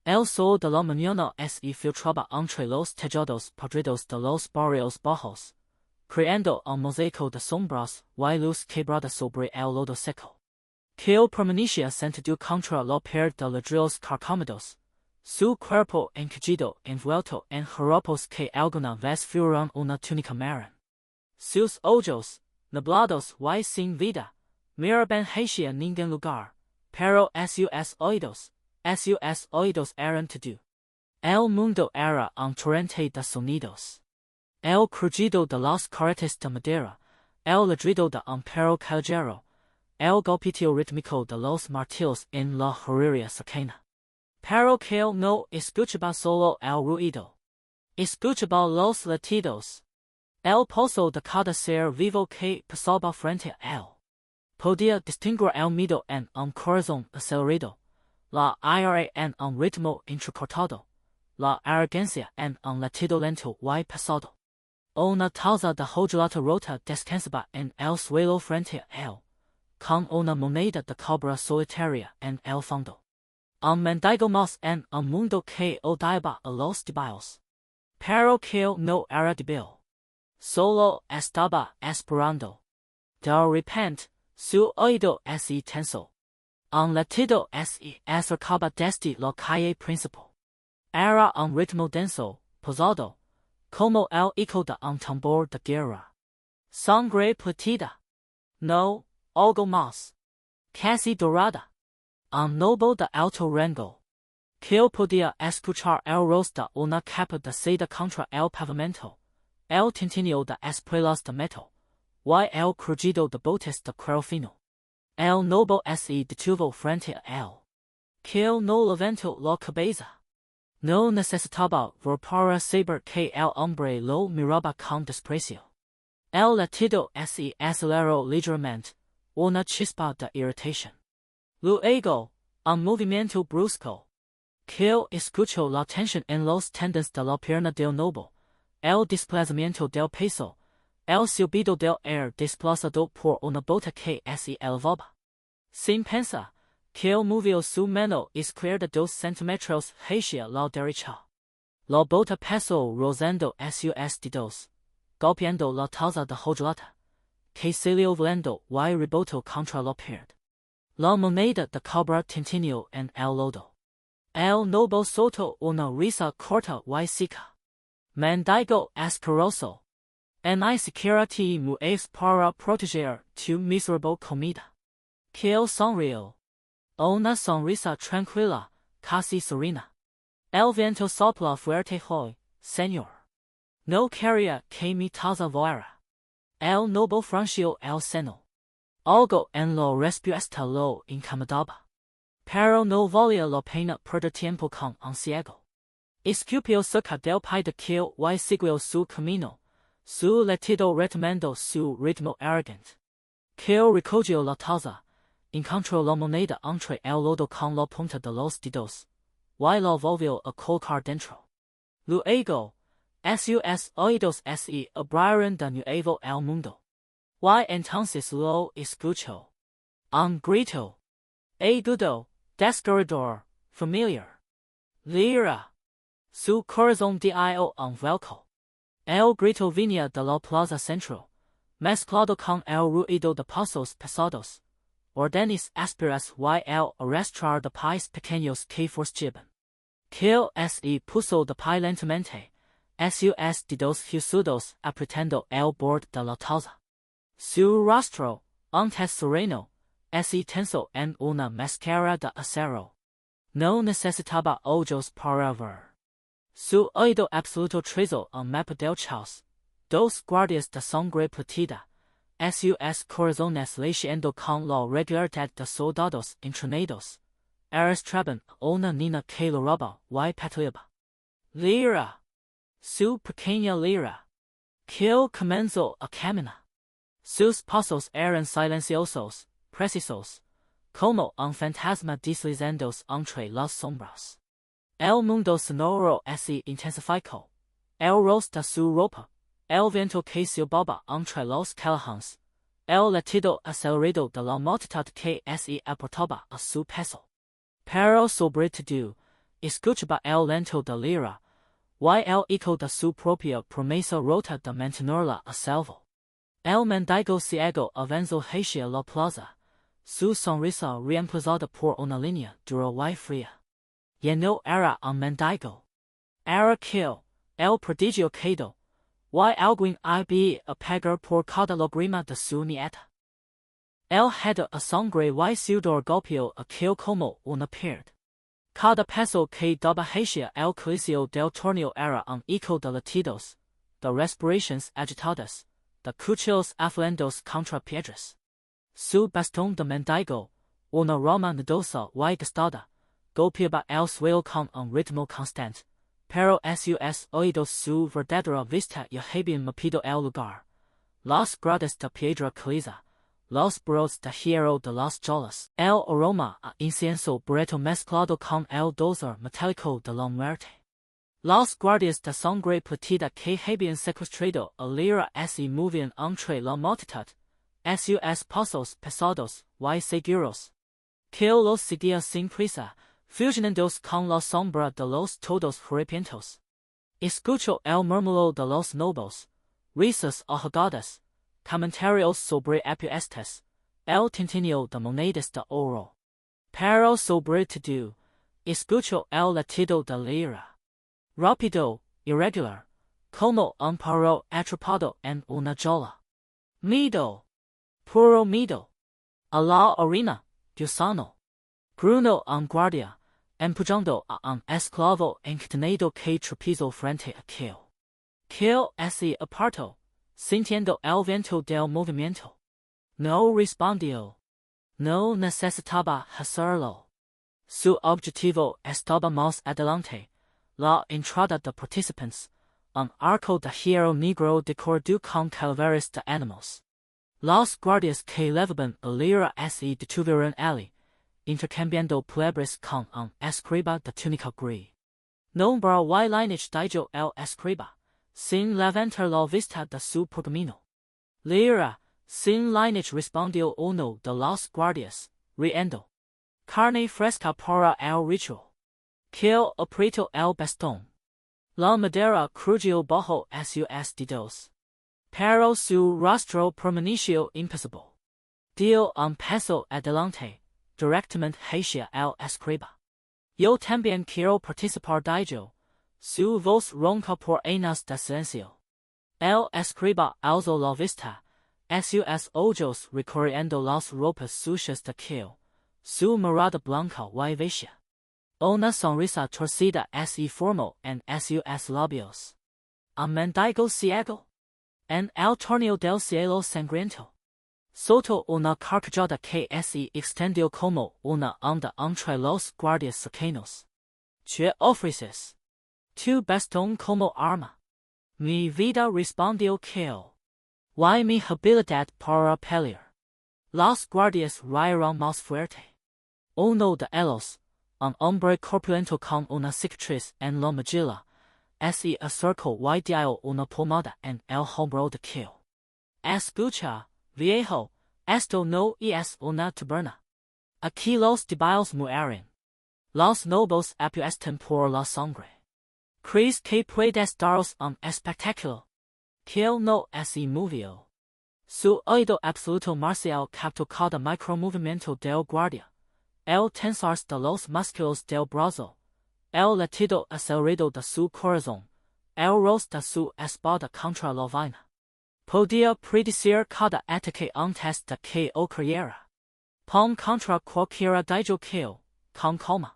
El sol de la mañana se filtraba entre los tejados podridos de los barrios bajos, creando un mosaico de sombras y luz quebrada sobre el lodo seco. Kael permanecía sentado contra la pared de ladrillos carcomidos, su cuerpo encogido envuelto en jaropos que alguna vez fueron una túnica marrón. Sus ojos, nublados y sin vida, miraban hacia ningún lugar, pero sus oídos eran todo. El mundo era un torrente de sonidos. El crujido de las carretas de madera, el ladrido de un perro callejero, el golpeteo rítmico de los martillos en la herrería cercana. Pero Kael no escuchaba solo el ruido. Escuchaba los latidos. El pulso de cada ser vivo que pasaba frente a él. Podía distinguir el miedo en un corazón acelerado, la ira en un ritmo entrecortado, la arrogancia en un latido lento y pesado. Una taza de hojalata rota descansaba en el suelo frente a él, con una moneda de cobre solitaria en el fondo. Un mendigo más en un mundo que odiaba a los débiles. Pero Kael no era débil. Solo estaba esperando. De repente, su oído se tensó. Un latido se acercaba desde la calle principal. Era un ritmo denso, pesado, como el eco de un tambor de guerra. Sangre platida. No, algo más. Casi dorada. Un noble de alto rango. Kael podía escuchar el roce de una capa de seda contra el pavimento, el tintineo de espuelas de metal, y el crujido de botes de cuero fino. El noble se detuvo frente a él. Kael no levantó la cabeza. No necesitaba ver para saber que el hombre lo miraba con desprecio. El latido se aceleró ligeramente, una chispa de irritación. Luego, un movimiento brusco. Kael escuchó la tensión en los tendones de la pierna del noble, el desplazamiento del peso, el silbido del aire desplazado por una bota que se elevaba. Sin pensar, Kael movió su mano izquierda 2 centímetros hacia la derecha. La bota pasó rozando sus dedos, golpeando la taza de hojalata, que salió volando y rebotó contra la pared. La moneda de cobre tintineó en el lodo. El noble soltó una risa corta y seca. Mendigo asqueroso. Ni siquiera te mueves para proteger tu miserable comida. Kael sonrió. Una sonrisa tranquila, casi serena. El viento sopla fuerte hoy, señor. No quería que mi taza volara. El noble frunció el seno. Algo en la respuesta lo incomodaba. Pero no valía la pena perder tiempo con un ciego. Escupió cerca del pie de Kael y siguió su camino, su latido retomando su ritmo arrogante. Kael recogió la taza, encontró la moneda entre el lodo con la punta de los dedos, y la volvió a colocar dentro. Luego, sus oídos se abrieron de nuevo al mundo. Y entonces lo escuchó. Un grito. Agudo, desgarrador, familiar. LEER. Su corazón dio un vuelco. El grito venía de la plaza central, mezclado con el ruido de pasos pesados, órdenes ásperas y el arrastrar de pies pequeños que forcejaban. Kael se puso de pie lentamente, sus dedos huesudos apretando el borde de la taza. Su rostro, antes sereno, se tensó en una máscara de acero. No necesitaba ojos para ver. Su oído absoluto trazó un mapa del caos, 2 guardias de sangre platida, sus corazones latiendo con la regularidad de soldados entrenados, arrastraban una niña que lo roba y pataleaba. LEER. Su pequeña LEER. Kael comenzó a caminar. Sus pasos eran silenciosos, precisos, como un fantasma deslizándose entre las sombras. El mundo sonoro se intensificó. El roce de su ropa, el viento que silbaba entre los callejones, el latido acelerado de la multitud que se aportaba a su paso. Pero sobre todo, escuchaba el lento de lira, y el eco de su propia promesa rota de mantenerla a salvo. El mendigo ciego avanzó hacia la plaza, su sonrisa reemplazada por una línea dura y fría. Ya no era un mendigo. Era Kael, el prodigio quedó, y alguien iba a pagar por cada lágrima de su nieta. El had a sangre y sudor golpeó a Kael como una piedra. Cada paso que daba hacia el coliseo del torneo era un eco de latidos, de respiraciones agitadas, de cuchillos afilando contra piedras. Su bastón de mendigo, una rama nodosa y gastada, golpeaba el suelo con un ritmo constante, pero sus oídos su verdadera vista ya habían mapeado el lugar. Las gradas de piedra caliza, los brodos de hierro de las jolas, el aroma a incienso barreto mezclado con el dulzor metálico de la muerte. Los guardias de sangre platida que habían secuestrado a LEER se movían entre la multitud, sus pasos pesados y seguros. Kael los seguía sin prisa, fusionándose con la sombra de los todos harapientos. Escuchó el murmullo de los nobles, risas ahogadas, comentarios sobre apuestas, el tintineo de monedas de oro. Pero sobre todo, escuchó el latido de LEER. Rápido, irregular, como un pájaro atrapado en una jaula. Miedo. Puro miedo. A la arena, gusano. Bruno un guardia, empujando a un esclavo encadenado que tropezó frente a Kael. Kael se apartó, sintiendo el viento del movimiento. No respondió. No necesitaba hacerlo. Su objetivo estaba más adelante, la entrada de participantes, un arco de hierro negro decorado con calaveras de animales. Los guardias que levaban a LEER se detuvieron allí, intercambiando palabras con un escriba de túnica gris. Nombró y lineage dijo el escriba, sin levantar la vista de su pergamino. LEER, sin lineage respondió uno de los guardias, riendo. Carne fresca para el ritual. Kael apretó el bastón. La madera crujió bajo sus dedos. Pero su rostro permaneció impasible. Dio un paso adelante, directamente hacia el escriba. Yo también quiero participar dijo. Su voz ronca por años de silencio. El escriba alzó la vista, sus ojos recorriendo las ropas sucias de Kael, su mirada blanca y vacía. Una sonrisa torcida se formó en sus labios. Un mendigo ciego. En el torneo del cielo sangriento. Soltó una carcajada que se extendió como una onda entre los guardias cercanos. ¿Qué ofreces? Tu bastón como arma. Mi vida respondió Kael. Y mi habilidad para pelear. Los guardias rieron más fuerte. Uno de ellos, un hombre corpulento con una cicatriz en la mejilla, se acercó y dio una palmada en el hombro de Kael. Escucha, viejo, esto no es una taberna. Aquí los débiles mueren. Los nobles apuestan por la sangre. ¿Crees que puedes daros un espectáculo? Kael no se movió. Su oído absoluto marcial captó cada micromovimiento del guardia. El tensarse de los músculos del brazo, el latido acelerado de su corazón, el roce de su espada contra la vaina. Podía predecir cada ataque antes de que ocurriera. Pon contra cualquiera dijo Kael, con calma.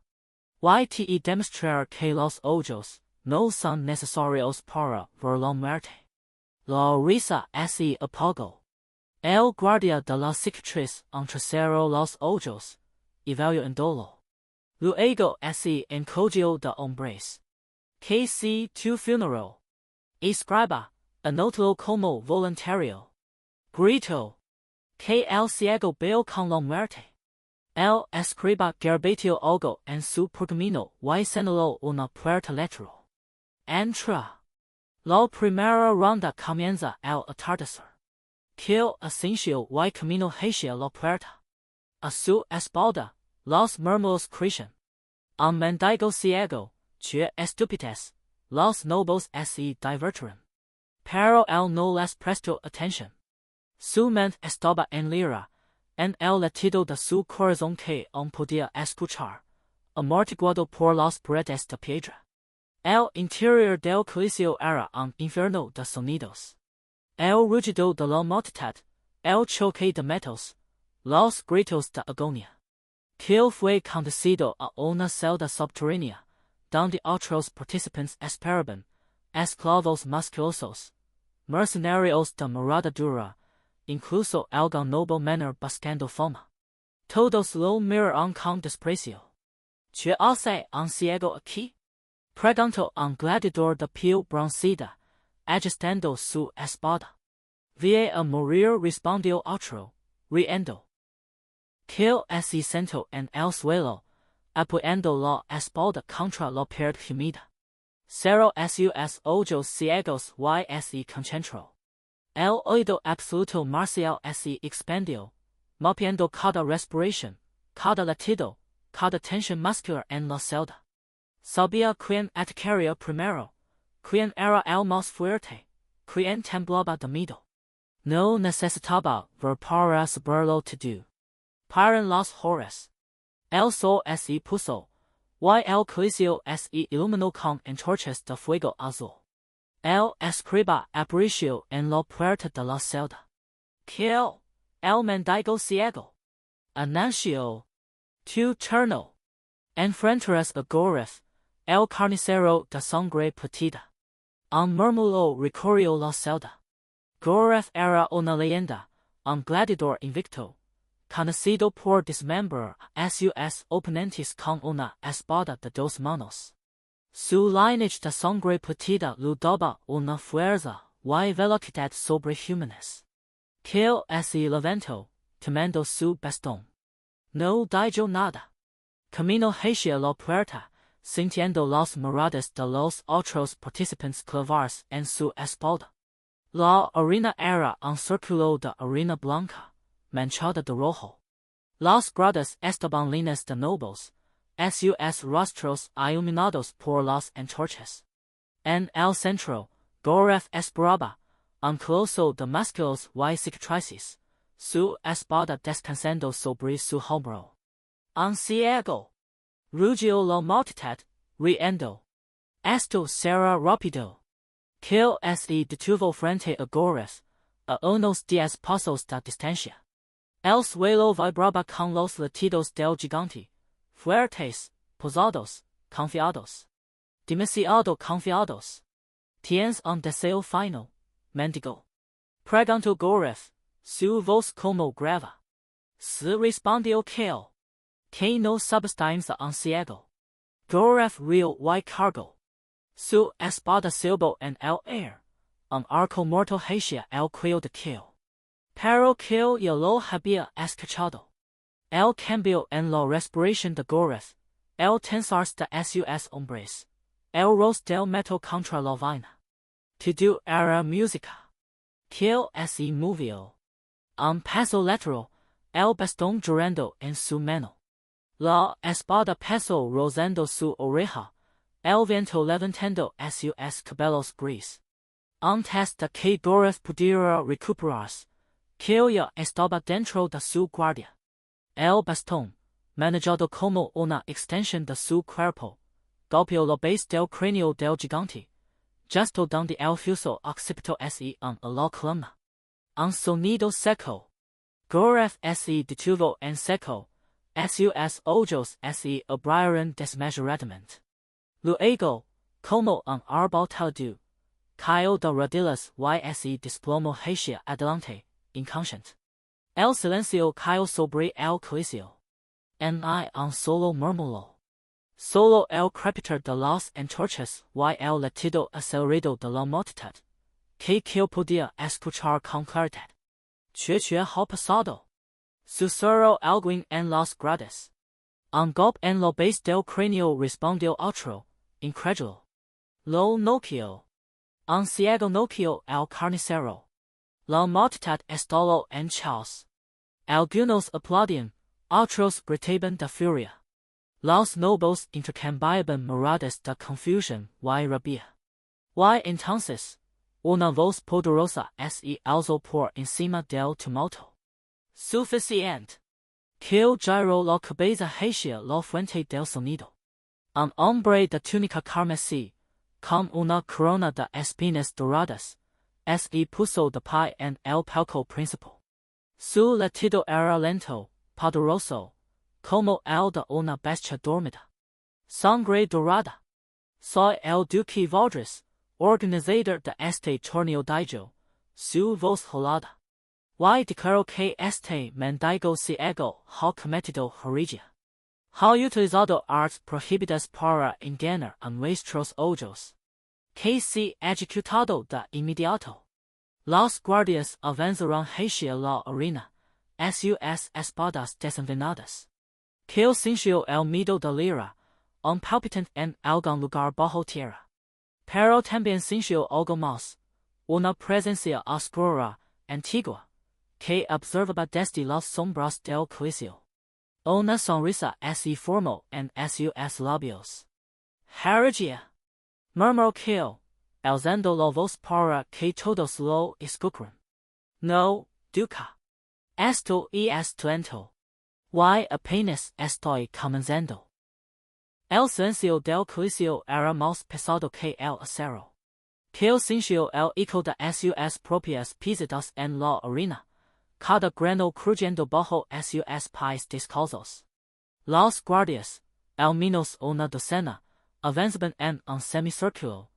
Y demostrar que los ojos no son necesarios para ver la muerte. La risa se apagó. El guardia de la cicatriz entrecerró los ojos, evaluándolo. Luego se encogió de hombres. Que si tu funeral. Escriba, anótalo como voluntario. Gritó. Que el ciego veo con la muerte. El escriba garbateó algo en su pergamino y señaló una puerta lateral. Entra. La primera ronda comienza al atardecer. Kael asintió y caminó hacia la puerta. A su espalda, los murmullos crecen. mendigo ciego, que estupides, los nobles se divertiren. Pero él no les prestó atención. Su mente estaba en lira, en el latido de su corazón que aún podía escuchar, amortiguado por las paredes de piedra. El interior del coliseo era un infierno de sonidos. El rugido de la multitud, el choque de metals, los gritos de agonía. Kael fue conducido a una celda subterránea, donde otros participantes esperaban, esclavos musculosos, mercenarios de moradura, incluso algún noble menor buscando fama. Todos lo miraron con desprecio. ¿Qué hace un ciego aquí? Preguntó un gladiador de piel bronceada, agitando su espada. Vie a morir, respondió otro, riendo. Kael se sentó en el suelo, apoyando la espalda contra la pared humida. Cerró sus ojos ciegos y se concentró. El oído absoluto marcial se expandió, mapeando cada respiración, cada latido, cada tensión muscular en la celda. Sabía quién atacaría primero, quién era el más fuerte, quién temblaba de miedo. No necesitaba ver para saberlo todo. Paran las horas. El sol se puso, y el coliseo se iluminó con antorchas de fuego azul. El escriba apareció en la puerta de la celda. Kael, el mendigo ciego, anunció. Tu turno. Enfrentarás a Goref, el carnicero de sangre partida. Un murmullo recorrió la celda. Goref era una leyenda, un gladiador invicto, conocido por desmembrar a sus oponentes con una espada de dos manos. Su lineage de sangre partida le daba una fuerza y velocidad sobrehumanas. Kael se levantó, tomando su bastón. No dijo nada. Camino hacia la puerta, sintiendo las miradas de los otros participantes clavarse en su espalda. La arena era un círculo de arena blanca, manchada de rojo. Las gradas estaban llenas de nobles, sus rostros iluminados por las antorchas. En el centro, Goref esperaba, un coloso de músculos y cicatrices, su espada descansando sobre su hombro. Un ciego. Rugió la multitud, riendo. Esto será rápido. Kael se detuvo frente a Goref, a unos 10 pasos de distancia. El suelo vibraba con los latidos del gigante, fuertes, pesados, confiados. Demasiado confiados. ¿Tienes un deseo final, mendigo? Preguntó Goref, su voz como grava. Sí, respondió Kael. Que no subestimes a un ciego. Goref rió y cargó. Su espada silbó en el aire, un arco muerto hacia el cuello de Kael. Pero Kael ya lo había escuchado. El cambio en la respiración de Goref, el tensarse de sus hombres, el roce del metal contra la vaina. Todo era música. Kael se movió. Un paso lateral, el bastón girando en su mano. La espada pesó rozando su oreja, el viento levantando sus cabellos gris. Antes de que Goref pudiera recuperarse, Kael ya estaba dentro de su guardia. El bastón, manejado como una extensión de su cuerpo, golpeó la base del cráneo del gigante, justo donde el fuso occipitó se en la columna. Un sonido seco. Goref se detuvo en seco, sus ojos se abrieron desmesuradamente. Luego, como un árbol talado, cayó de rodillas y se desplomó hacia adelante, inconsciente. El silencio cayó sobre el coliseo. En un solo murmullo. Solo el crepitar de las antorchas y el latido acelerado de la multitud, que Kael podía escuchar con claridad. ¿Qué ha pasado? Susurró alguien en las gradas. Un golpe en la base del cráneo, respondió otro, incrédulo. Lo noqueó. Un ciego noqueó al carnicero. La multitud estalló en chaos. Algunos aplaudían, otros gritaban de furia. Los nobles intercambiaban miradas de confusión y rabia. Y entonces, una voz poderosa se alzó por encima del tumulto. Suficiente. Que giró la cabeza hacia la fuente del sonido. Un hombre de túnica carmesí, con una corona de espinas doradas, se puso de pie en el palco principal. Su latido era lento, poderoso, como el de una bestia dormida. Sangre dorada. Soy el duque Valdres, organizador de este torneo dijo, su voz helada. Y declaró que este mendigo ciego ha cometido herejía. Ha utilizado artes prohibidas para engañar a nuestros ojos. Que se ejecutado de inmediato. Los guardias avanzaron hacia la arena, sus espadas desenvainadas. Que sintió el miedo de LEER, un palpitante en algún lugar bajo tierra. Pero también sintió algo más, una presencia oscura, antigua, que observaba desde las sombras del juicio. Una sonrisa se formó en sus labios. Herejía. Murmuró Kael, alzando la voz para que todos lo escucharan. No, duca. Esto es lento. Y apenas estoy comenzando. El silencio del juicio era más pesado que el acero. Kael sintió el eco de sus propias pisadas en la arena, cada grano crujiendo bajo sus pies descalzos. Los guardias, al menos una docena, avanzaban en un semicírculo,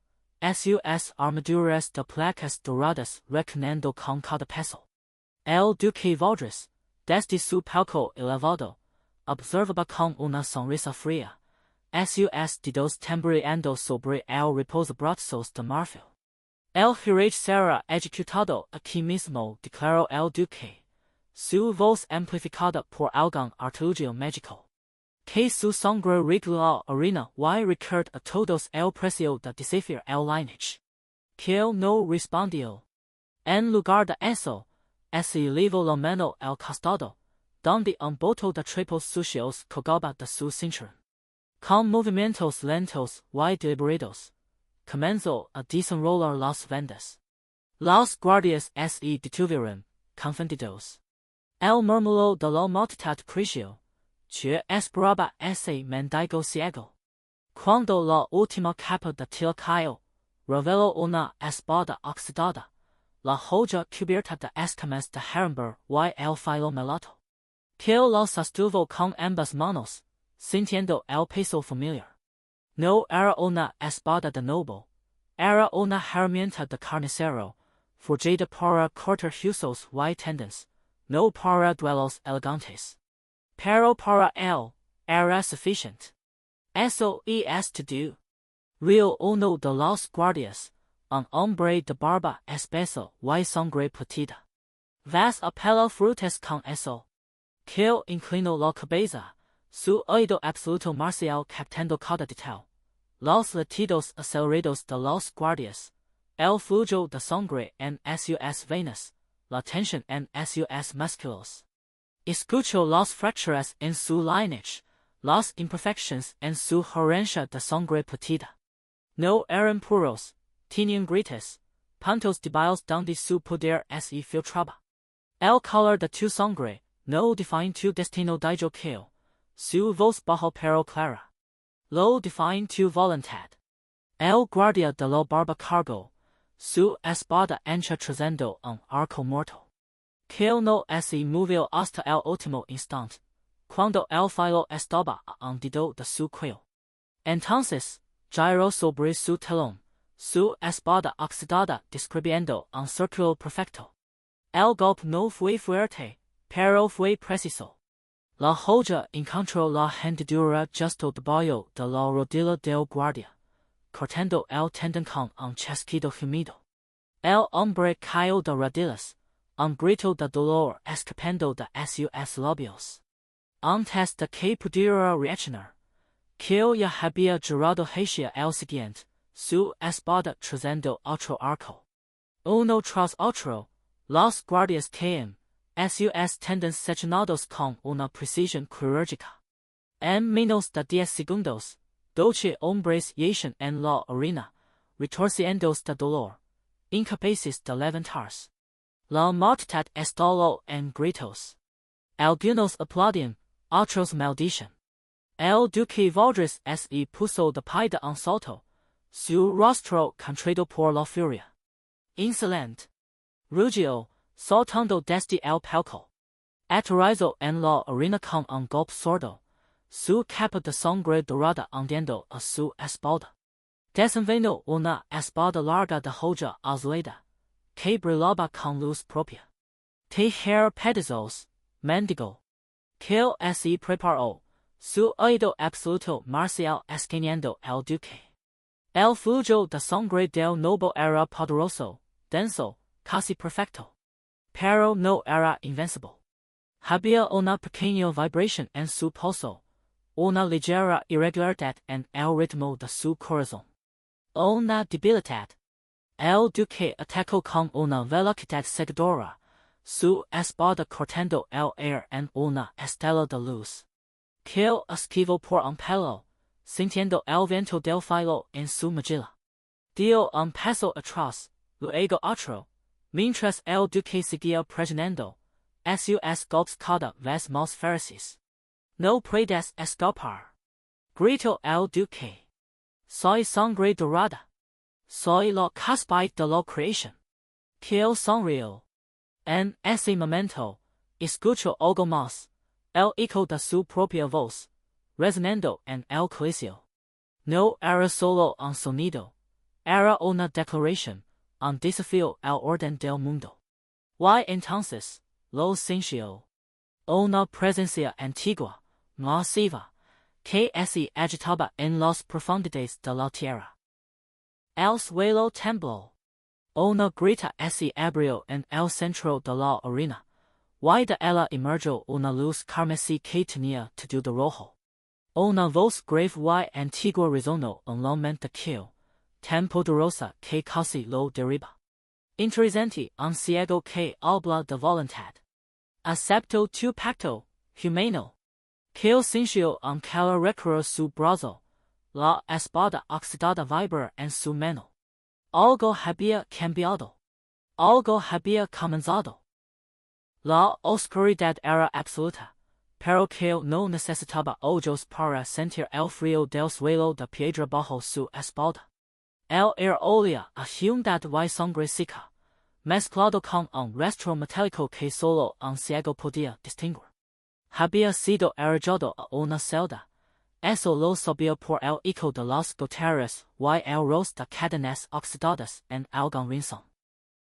sus armaduras de placas doradas reconando con cada paso. El duque Valdres, desde su palco elevado, observaba con una sonrisa fría, sus dedos temblando sobre el reposabrazos de marfil. El hereje será ejecutado aquí mismo, declaró el duque, su voz amplificada por algún artilugio mágico. Que su sangre regula arena y recuerda a todos el precio de desafiar el lineage. Kael no respondió. En lugar de eso, se levó la mano al costado, donde un boto de trapos sucios colgaba de su cinturón. Con movimientos lentos y deliberados, comenzó a desenrolar las vendas. Los guardias se detuvieron, confundidos. El murmullo de la multitud creció, que esperaba ese mendigo ciego. Cuando la última capa de til cayó, reveló una espada oxidada, la joya cubierta de escamas de herrumbre y el filo melato. Kael la sostuvo con ambas manos, sintiendo el peso familiar. No era una espada de noble, era una herramienta de carnicero, forjada para cortar huesos y tendones, no para duelos elegantes. Pero para él, era suficiente. Eso es todo. Real uno de los guardias, un hombre de barba espesa y sangre platida. Vas a pelar frutas con eso. Kael inclinó la cabeza, su oído absoluto marcial captando cada detalle. Los latidos acelerados de los guardias, el flujo de sangre en sus venas, la tensión en sus músculos. Escuchó las fracturas en su lineage, las imperfecciones en su herencia de sangre platida. No eran puros, tenían grietas, puntos débiles donde su poder se filtraba. El color de tu sangre no define tu destino, dijo Kael, su voz baja pero clara. Lo define tu voluntad. El guardia de la barba cargó, su espada ancha trazando un arco muerto. Kael no se movió hasta el último instante, cuando el filo estaba a un dedo de su cuello. Entonces, giró sobre su telón, su espada oxidada describiendo un círculo perfecto. El golpe no fue fuerte, pero fue preciso. La joya encontró la hendidura justo debajo de la rodilla del guardia, cortando el tendón con un chasquido gemido. El hombre cayó de rodillas, un grito de dolor escapando de sus labios. Antes de que pudiera reaccionar, Kael ya había girado hacia el siguiente, su espada trazando otro arco. Uno tras otro, los guardias caen, sus tendones sesionados con una precisión quirúrgica. en menos de 10 segundos, 12 hombres yacen en la arena, retorciéndose de dolor, incapaces de levantarse. La multitud estalló en gritos. Algunos aplaudían, otros maldicen. El duque Valdres se puso de pie de un salto, su rostro contraído por la furia. Insolente. Rugió, saltando desde el palco. Aterrizó en la arena con un golpe sordo, su capa de sangre dorada hundiendo a su espalda. Desenvainó una espada larga de joya azulada, que brillaba con luz propia. Tejer pedazos, mendigo. Kael se preparó, su oído absoluto marcial escaneando el duque. El flujo de sangre del noble era poderoso, denso, casi perfecto. Pero no era invencible. Había una pequeña vibración en su pulso, una ligera irregularidad en el ritmo de su corazón. Una debilidad. El duque atacó con una velocidad seguidora, su espada cortando el aire en una estela de luz. Kael esquivó por un pelo, sintiendo el viento del filo en su mejilla. Dio un paso atrás, luego otro, mientras el duque seguía presionando, sus golpes cada vez más feroces. No puedes escapar. Gritó el duque. Soy sangre dorada. Soy la cúspide de la creación. Kael sonrió. En ese momento, escuchó algo más, el eco de su propia voz, resonando en el coliseo. No era solo un sonido, era una declaración, un desafío al orden del mundo. Y entonces, lo sintió. Una presencia antigua, masiva, que se agitaba en las profundidades de la tierra. El suelo tembló. Una grita se abrió en el centro de la arena. Y de ella emergió una luz carmesí que tenía todo de rojo. Una voz grave y antigua resonó en la mente de Kael, tan poderosa que casi lo derriba. Interesante un ciego que habla de voluntad. Acepto tu pacto, humano. Kael sintió un calor recorrer su brazo, la espada oxidada vibra en su mano. Algo había cambiado. Algo había comenzado. La oscuridad era absoluta, pero Kael no necesitaba ojos para sentir el frío del suelo de piedra bajo su espalda. El aire olía a humedad y sangre seca, mezclado con un rastro metálico que solo un ciego podía distinguir. Había sido arrojado a una celda. Eso lo sabía por el eco de las goteras y el roce de cadenas oxidadas en algún rincón.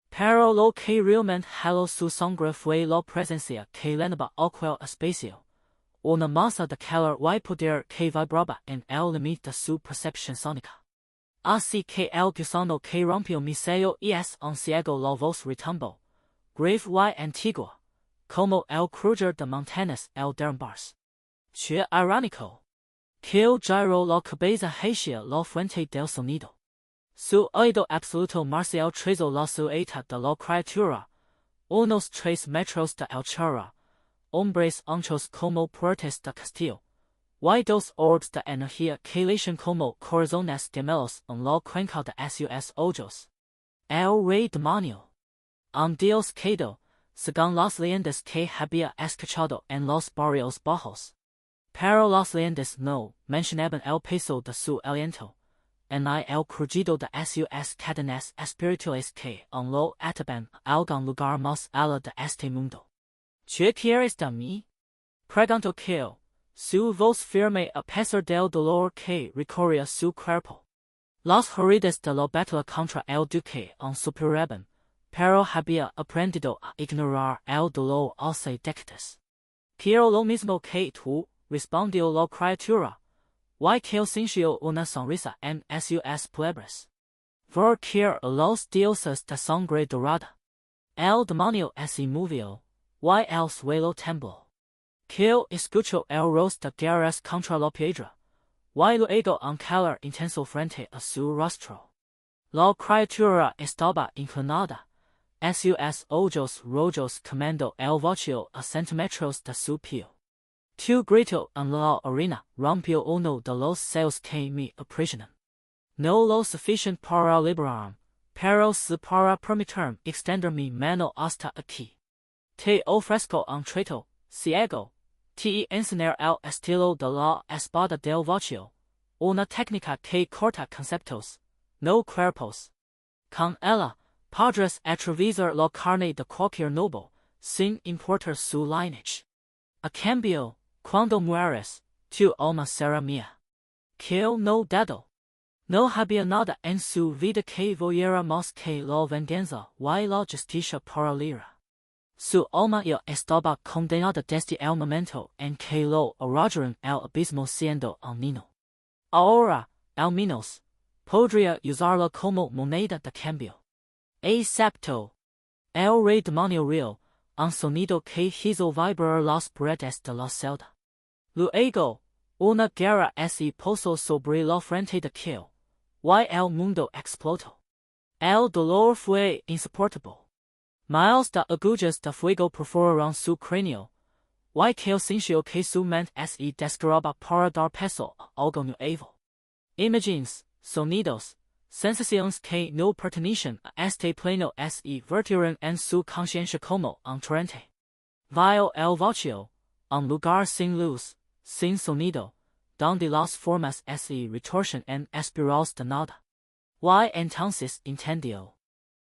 Pero lo que realmente heló su sangre fue la presencia que llenaba aquel espacio, una masa de calor y poder que vibraba en el límite de su percepción sónica. Así que el gusano que rompió mi sello es un ciego, la voz retumbó, grave y antigua, como el crujir de montañas el derrumbarse. Che irónico. Kael giró la cabeza hacia la fuente del sonido. Su oído absoluto marcial trazó la silueta de la criatura, unos 3 metros de altura, hombres anchos como puertas de castillo, y 2 orbes de energía que latian como corazones gemelos en la cuenca de sus ojos. El Rey Demonio. Un dios quedó, según las leyendas que había escuchado en los barrios bajos. Pero las leyendas no mencionaban el peso de su aliento, ni el crujido de sus cadenas espirituales que en lo ataban a algún lugar más allá de este mundo. ¿Qué quieres de mí? Preguntó Kael, su voz firme a pesar del dolor que recorría su cuerpo. Las heridas de la batalla contra el duque en superaban, pero había aprendido a ignorar el dolor hace décadas. Quiero lo mismo que tú, respondió la criatura. Y Kael sintió una sonrisa en sus pueblos. Ver quiere a los dioses de sangre dorada. El demonio se movió, y el suelo tembló. Kael escuchó el roce de guerras contra la piedra, y luego un calor intenso frente a su rostro. La criatura estaba inclinada, sus ojos rojos quemando el vacío a centímetros de su piel. Tu grito en la arena, rompió uno de los sellos que me aprisionan. No lo sufficient para liberarme, pero sí para permitirme extender mi mano hasta aquí. Te ofrezco un trato, ciego, te enseñar el estilo de la espada del vacío, una técnica que corta conceptos, no cuerpos. Con ella, podrás atravesar la carne de cualquier noble, sin importar su lineage. A cambio, cuando mueres, tu alma será mía. Kael no dado. No había nada en su vida que valiera más que la venganza y la justicia para LEER. Su alma ya estaba condenada desde el momento en que lo arrojaron al abismo siendo un niño. Ahora, al menos, podría usarla como moneda de cambio. Excepto el Rey Demonio real, un sonido que hizo vibrar las paredes de la celda. Luego, una guerra se posó sobre la frente de Kael, y el mundo explotó. El dolor fue insoportable. Miles de agujas de fuego perforaron su cráneo, y Kael sintió que su mente se descargaba para dar peso a algo nuevo. Imágenes, sonidos, sensaciones que no pertenecían a este plano se vertieron en su conciencia como un torrente. Vio el vacío, un lugar sin luz, sin sonido, donde las formas se retorcen en espirales de nada. Y entonces entendió.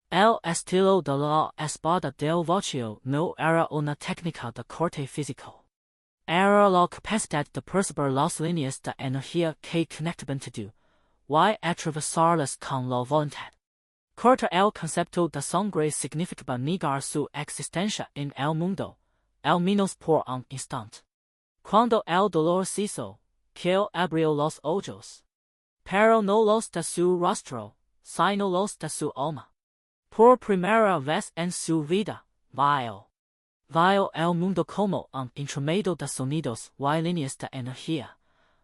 El estilo de la espada del vacío no era una técnica de corte físico. Era la capacidad de percibir las líneas de energía que conectaban todo, y atravesarlas con la voluntad. Cortar el concepto de sangre significaba negar su existencia en el mundo, al menos por un instante. Cuando el dolor cesó, Kael abrió los ojos. Pero no los de su rostro, sino los de su alma. Por primera vez en su vida, vio el mundo como un entremedio de sonidos y líneas de energía.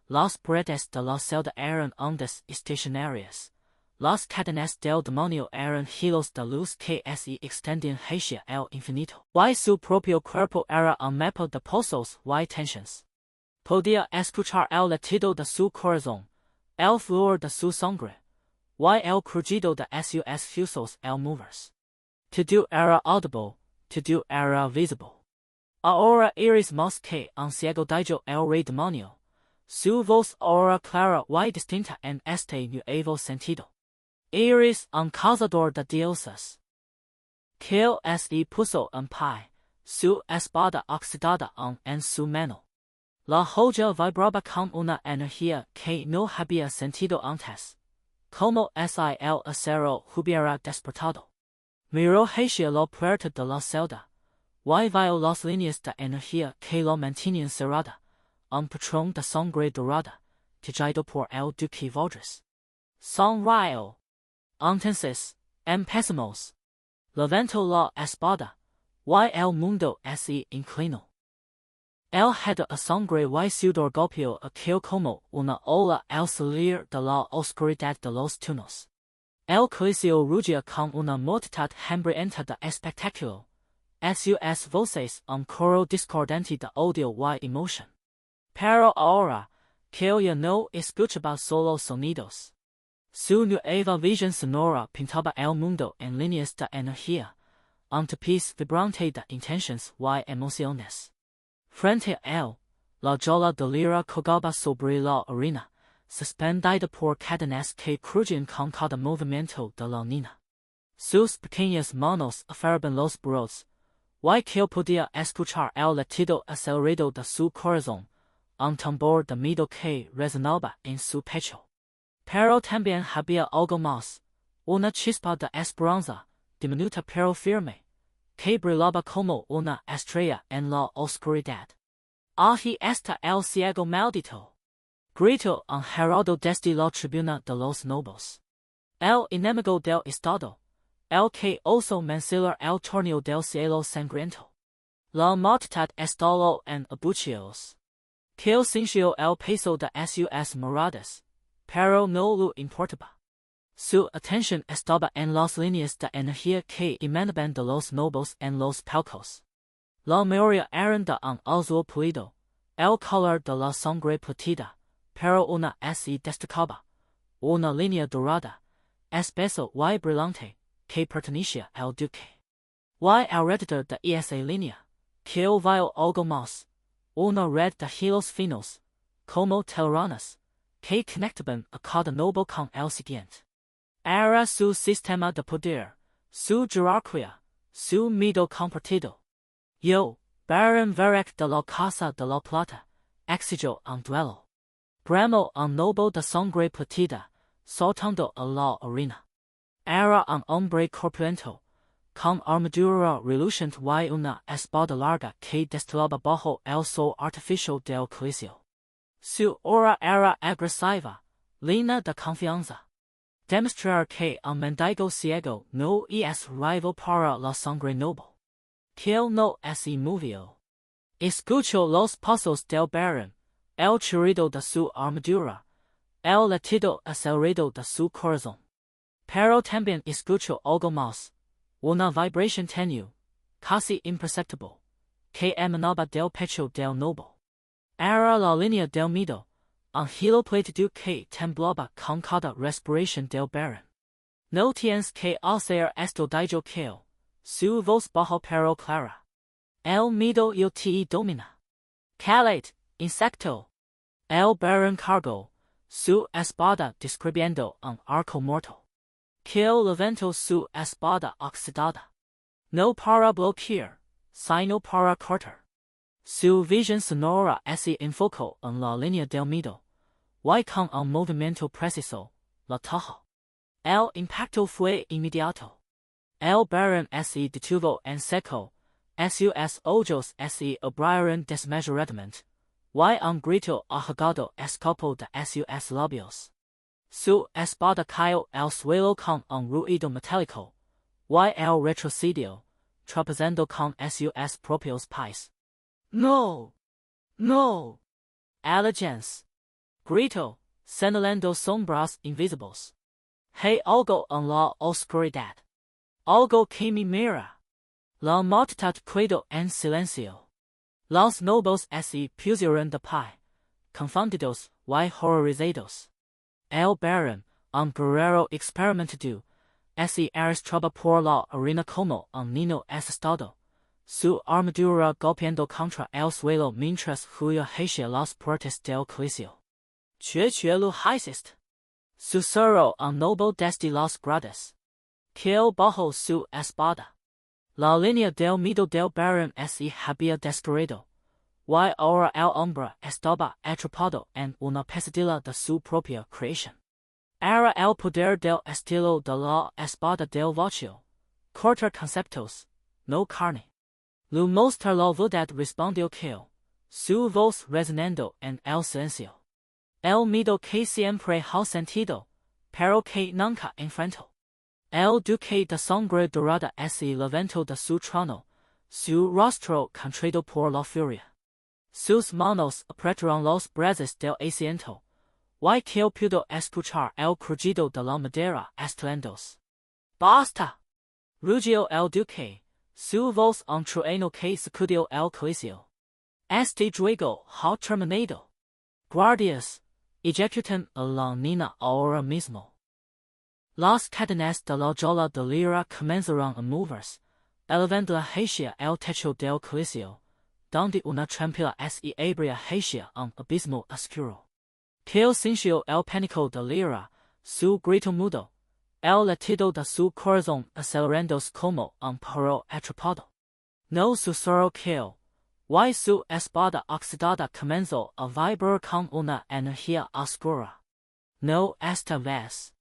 Las paredes de la celda eran ondas estacionarias. Las cadenas del demonio eran hilos de luz que se extendían hacia el infinito. Y su propio cuerpo era un mapa de pozos y tensiones. Podía escuchar el latido de su corazón, el fluor de su sangre, y el crujido de sus fusos al moverse. Todo era audible, todo era visible. Ahora eres más que un ciego, dijo el Rey Demonio. Su voz ahora clara y distinta en este nuevo sentido. Eres un cazador de dioses. Kael se puso en pie, su espada oxidada aún en su mano. La joya vibraba con una energía que no había sentido antes, como si el acero hubiera despertado. Miró hacia la puerta de la celda, y vio las líneas de energía que la mantenían cerrada, un patrón de sangre dorada, tejido por el duque Valdres. Sonrió. Entonces, empezamos. Levantó la espada, y el mundo se inclinó. El head a sangre y sudor golpeó a Kael como una ola al salir de la oscuridad de los túneles. El coliseo rugía con una multitud hambrienta de espectáculo. Sus voces un coro discordante de odio y emoción. Pero ahora, Kael ya no escuchaba solo sonidos. Su nueva visión sonora pintaba el mundo en líneas de energía, un tapiz vibrante de intenciones y emociones. Frente a él, la jola de LEER colgaba sobre la arena, suspendida por cadenas que crujían con cada movimiento de la niña. Sus pequeñas manos aferraban los brazos, y Kael podía escuchar el latido acelerado de su corazón, un tambor de miedo que resonaba en su pecho. Pero también había algo más, una chispa de esperanza, diminuta pero firme, que brillaba como una estrella en la oscuridad. Ahí está el ciego maldito. Gritó un heraldo desde la tribuna de los nobles. El enemigo del estado, el que osó mencionar el torneo del cielo sangriento. La multitud estalló en abucheos. Kael sintió el peso de sus miradas, pero no lo importaba. Su atención estaba en las líneas de energía que emanaban de los nobles en los palcos. La mayoría eran de un azul pulido, el color de la sangre platida, pero una se destacaba, una línea dorada, espeso y brillante, que pertenecía al duque. Y alrededor de esa línea, que vio algo más, una red de hilos finos, como telarañas, que conectaban a cada noble con el siguiente. Era su sistema de poder, su jerarquía, su miedo compartido. Yo, Baron Varek de la Casa de la Plata, exigió un duelo. Bramo un noble de sangre platida, saltando a la arena. Era un hombre corpulento, con armadura reluciente y una espada larga que destilaba bajo el sol artificial del juicio. Su aura era agresiva, llena de confianza. Demostrar que un mendigo ciego no es rival para la sangre noble. Que él no se movió. Escuchó los pasos del barón, el chirrido de su armadura, el latido acelerado de su corazón. Pero también escuchó algo más, una vibración tenue, casi imperceptible, que emanaba del pecho del noble. Era la línea del miedo, un hilo plateado que temblaba con cada respiración del barón. No tienes que hacer esto, dijo Kael, su voz baja pero clara. El miedo yo te domina. Calate, insecto. El barón cargó su espada describiendo un arco mortal. Kael levantó su espada oxidada. No para bloquear, sino para cortar. Su visión sonora se enfocó en la línea del miedo, y con un movimiento preciso, la tajó. El impacto fue inmediato. El barón se detuvo en seco, sus ojos se abrieron desmesuradamente, y un grito ahogado escapó de sus labios. Su espada cayó al suelo con un ruido metálico, y el retrocedió, tropezando con sus propios pies. No, no. Allegiance. Grito, señalando sombras invisibles. Hay algo en la oscuridad. Algo que me mira. La multitud quedó en silencio. Los nobles se pusieron de pie, confundidos y horrorizados. El barón, un guerrero experimentado, se arrastraba por la arena como un niño asustado, su armadura golpeando contra el suelo mientras huía hacia las puertas del juicio. ¿Qué lo hiciste? Susurró un noble desde las gradas. Kael bajó su espada. La línea del miedo del barón se había descarriado, y ahora el hombre estaba atrapado en una pesadilla de su propia creación. Era el poder del estilo de la espada del vacío, cortar conceptos, no carne. Lo mostrar la verdad, respondió Kael, su voz resonando en el silencio. El miedo que siempre ha sentido, pero que nunca enfrentó. El duque de sangre dorada se levantó de su trono, su rostro contraído por la furia. Sus manos apretaron los brazos del asiento, y Kael pudo escuchar el crujido de la madera estruendos. ¡Basta! Rugió el duque, su voz un trueno que sacudió el juicio. Este juego ha terminado. Guardias, ejecuten a la niña ahora mismo. Las cadenas de la jaula de LEER comenzaron a moverse, elevando hacia el techo del juicio, donde una trampilla se abría hacia un abismo oscuro. Kael sintió el pánico de LEER, su grito mudo, el latido de su corazón acelerándose como un perro atrapado. No susurró Kael, y su espada oxidada comenzó a vibrar con una energía oscura. No esta vez.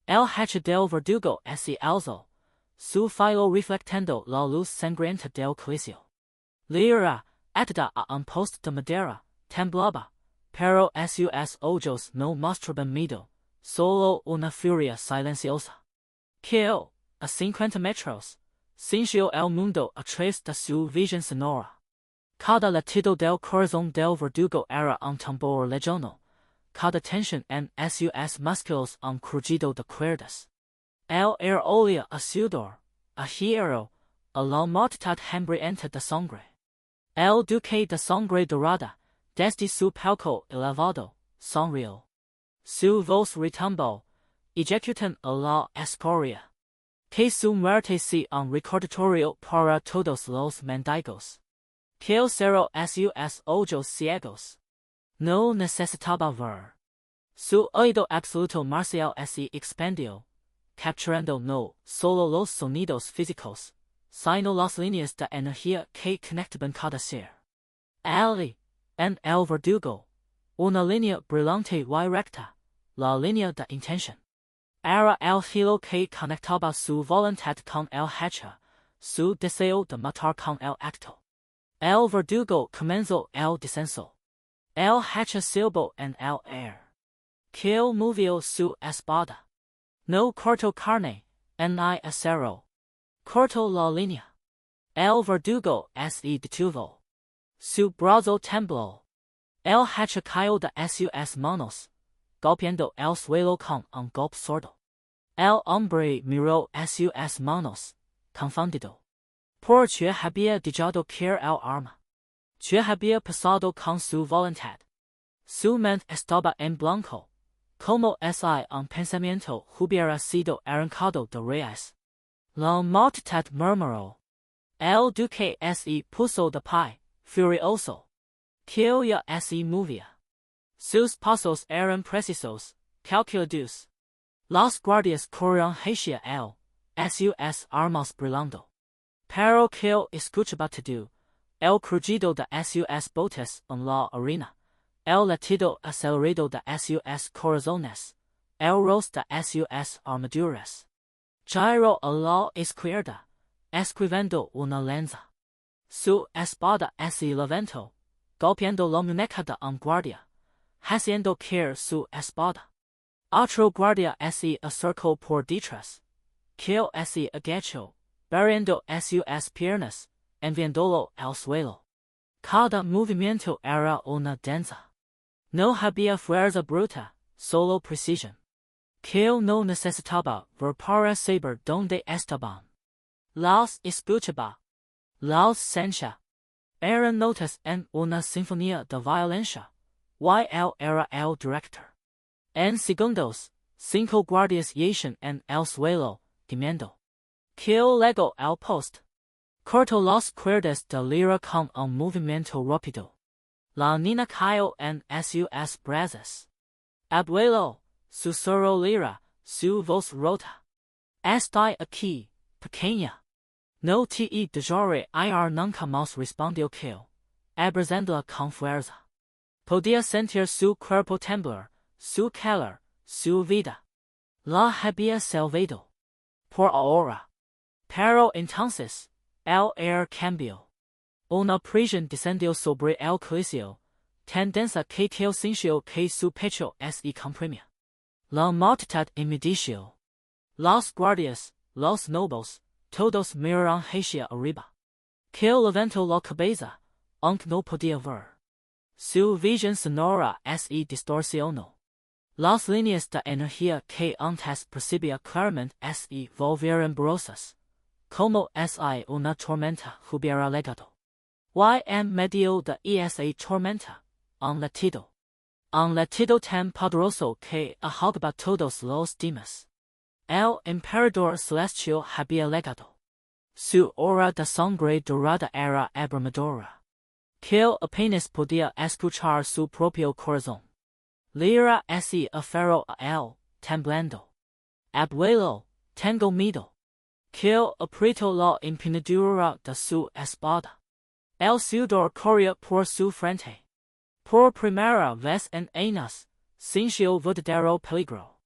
El hacha del verdugo se alzó, su filo reflectando la luz sangrienta del juicio. LEER, atada a un poste de madera, temblaba, pero sus ojos no mostraban miedo, solo una furia silenciosa. Kael, a 50 metros, sintió el mundo a través de su visión sonora. Cada latido del corazón del verdugo era un tambor lejano. Cada tensión en sus músculos un crujido de cuerdas. El air olía a sudor, a hierro, a la multitud hambrienta de sangre. El Duque de Sangre Dorada, desde su palco elevado, sonrió. Su voz retumbó, ejecutan a la escoria. Que su muerte sea un recordatorio para todos los mendigos. Que cero sus ojos ciegos. No necesitaba ver. Su oído absoluto marcial se expandió, capturando no solo los sonidos físicos, sino las líneas de energía que conectaban cada ser. Allí, en el verdugo, una línea brillante y recta, la línea de intención. Era el hilo que conectaba su voluntad con el hacha, su deseo de matar con el acto. El verdugo comenzó el descenso. El hacha silbó en el aire. Kael movió su espada. No cortó carne, ni acero. Cortó la línea. El verdugo se detuvo. Su brazo tembló. El hacha cayó de sus manos, golpeando el suelo con un golpe sordo. El hombre miró sus manos, confundido. Porque había dejado caer el arma. Que había pasado con su voluntad. Su mente estaba en blanco, como si un pensamiento hubiera sido arrancado de raíz. La multitud murmuró. El duque se puso de pie, furioso. Kael ya se movía. Sus pasos eran precisos, calculados. Los guardias corrían hacia él, sus armas brillando. Pero Kael escuchaba todo, el crujido de sus botas en la arena, el latido acelerado de sus corazones, el roce de sus armaduras. Giró a la izquierda, esquivando una lanza. Su espada se levantó, golpeando la muñeca de un guardia, haciendo caer su espada. Otro guardia se acercó por detrás. Kael se agachó, barriendo sus piernas, enviándolo al suelo. Cada movimiento era una danza. No había fuerza bruta, solo precisión. Kael no necesitaba ver para saber dónde estaban. Los escuchaba. Los sentía. Eran notas en una sinfonía de violencia. Él era el director. En segundos, 5 guardias yacían en el suelo, gimiendo. Kael legó al post. Cortó las cuerdas de lira con un movimiento rápido. La niña cayó en sus brazos. Abuelo, susurró Lira, su voz rota. Estoy aquí, pequeña. No te dejaré ir nunca más, respondió Kael, abrazándola con fuerza. Podía sentir su cuerpo temblar, su calor, su vida. La había salvado. Por ahora. Pero entonces, el aire cambió. Una presión descendió sobre el coliseo, tan densa que Kael sintió que su pecho se comprimía. La multitud inmediació. Los guardias, los nobles, todos miraron hacia arriba. Kael levantó la cabeza, aunque no podía ver. Su visión sonora se distorsionó. Las líneas de energía que antes percibía claramente se volvieron borrosas, como si una tormenta hubiera llegado. Y en medio de esa tormenta, un latido. Un latido tan poderoso que ahogaba todos los demás. El Emperador Celestial había llegado. Su hora de sangre dorada era abrumadora. Kael apenas podía escuchar su propio corazón. Lira se aferró a él, temblando. Abuelo, tengo miedo. Kael apretó la empuñadura de su espada. El sudor corría por su frente. Por primera vez en años, sintió verdadero peligro.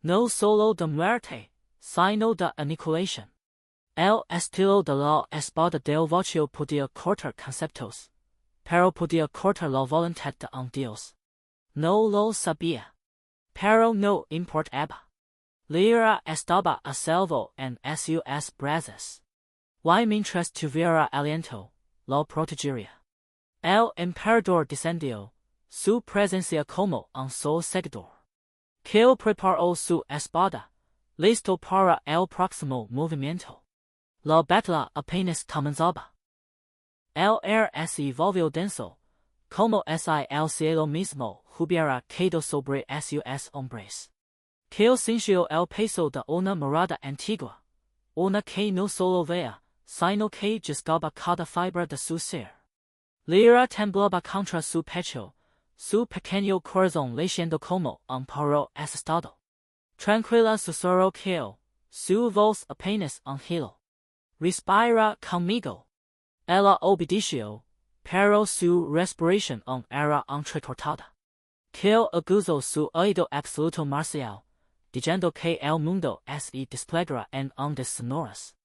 No solo de muerte, sino de aniquilación. El estilo de la espada del vacío podía cortar conceptos, pero podía cortar la voluntad de un dios. No lo sabía. Pero no importaba. Lira estaba a salvo en sus brazos. Y mientras tuviera aliento, lo protegería. El emperador descendió, su presencia como un sol seguidor. Kael preparó su espada, listo para el próximo movimiento. La batalla apenas comenzaba. LEER se volvió denso, como si el cielo mismo hubiera quedado sobre sus hombres. Que sintió el peso de una mirada antigua, una que no solo veía, sino que juzgaba cada fibra de su ser. LEER temblaba contra su pecho, su pequeño corazón latiendo como un perro asustado. Tranquila susurró Kael, su voz apenas un gelo. Respira conmigo. Ella obedeció, pero su respiración era entrecortada. Kael aguzó su oído absoluto marcial, diciendo que el mundo se desplegará en ondas sonoras.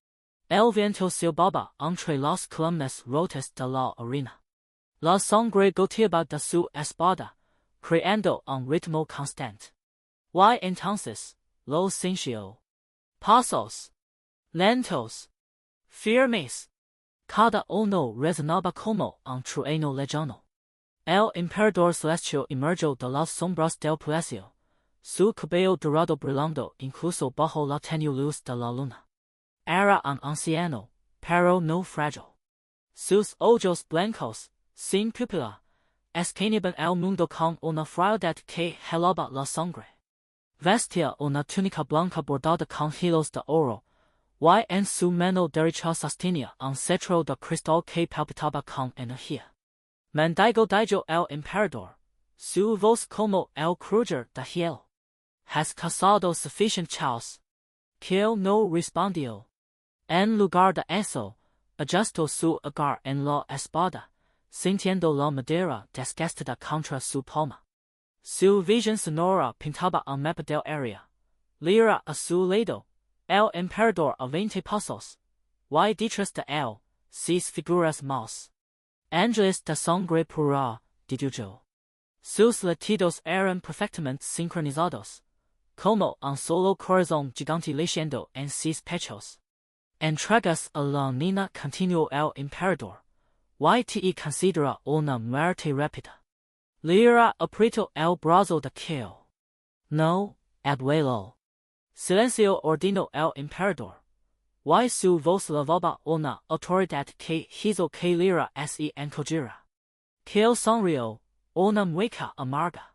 El viento silbaba entre las columnas rotas de la arena. La sangre goteaba de su espada, creando un ritmo constante. Y entonces, lo sintió. Pasos. Lentos. Firmes. Cada uno resonaba como un trueno lejano. El Emperador Celestial emergió de las sombras del palacio, su cabello dorado brillando incluso bajo la tenue luz de la luna. Era un anciano, pero no frágil. Sus ojos blancos, sin pupila, escaneaban el mundo con una frialdad que helaba la sangre. Vestía una túnica blanca bordada con hilos de oro, y en su mano derecha sostenía un cetro de cristal que palpitaba con energía. Mendigo dijo el emperador, su voz como el crujir de hielo. ¿Has causado suficient chaos? Kael no respondió. En lugar de eso, ajustó su agar en la espada, sintiendo la madera desgastada contra su palma. Su visión sonora pintaba un mapa del área. LEER a su lado, el emperador a 20 pasos, y detrás de él, 6 figuras más. Ángeles de sangre pura, dijo. Sus latidos eran perfectamente sincronizados, como un solo corazón gigante latiendo en 6 pechos. Entregas a la niña continuó el emperador, y te considera una muerte rápida. LEER apretó el brazo de Kael. No, abuelo. Silencio ordenó el emperador, y su voz lavaba una autoridad que hizo que LEER se encogiera. Kael sonrió, una mueca amarga.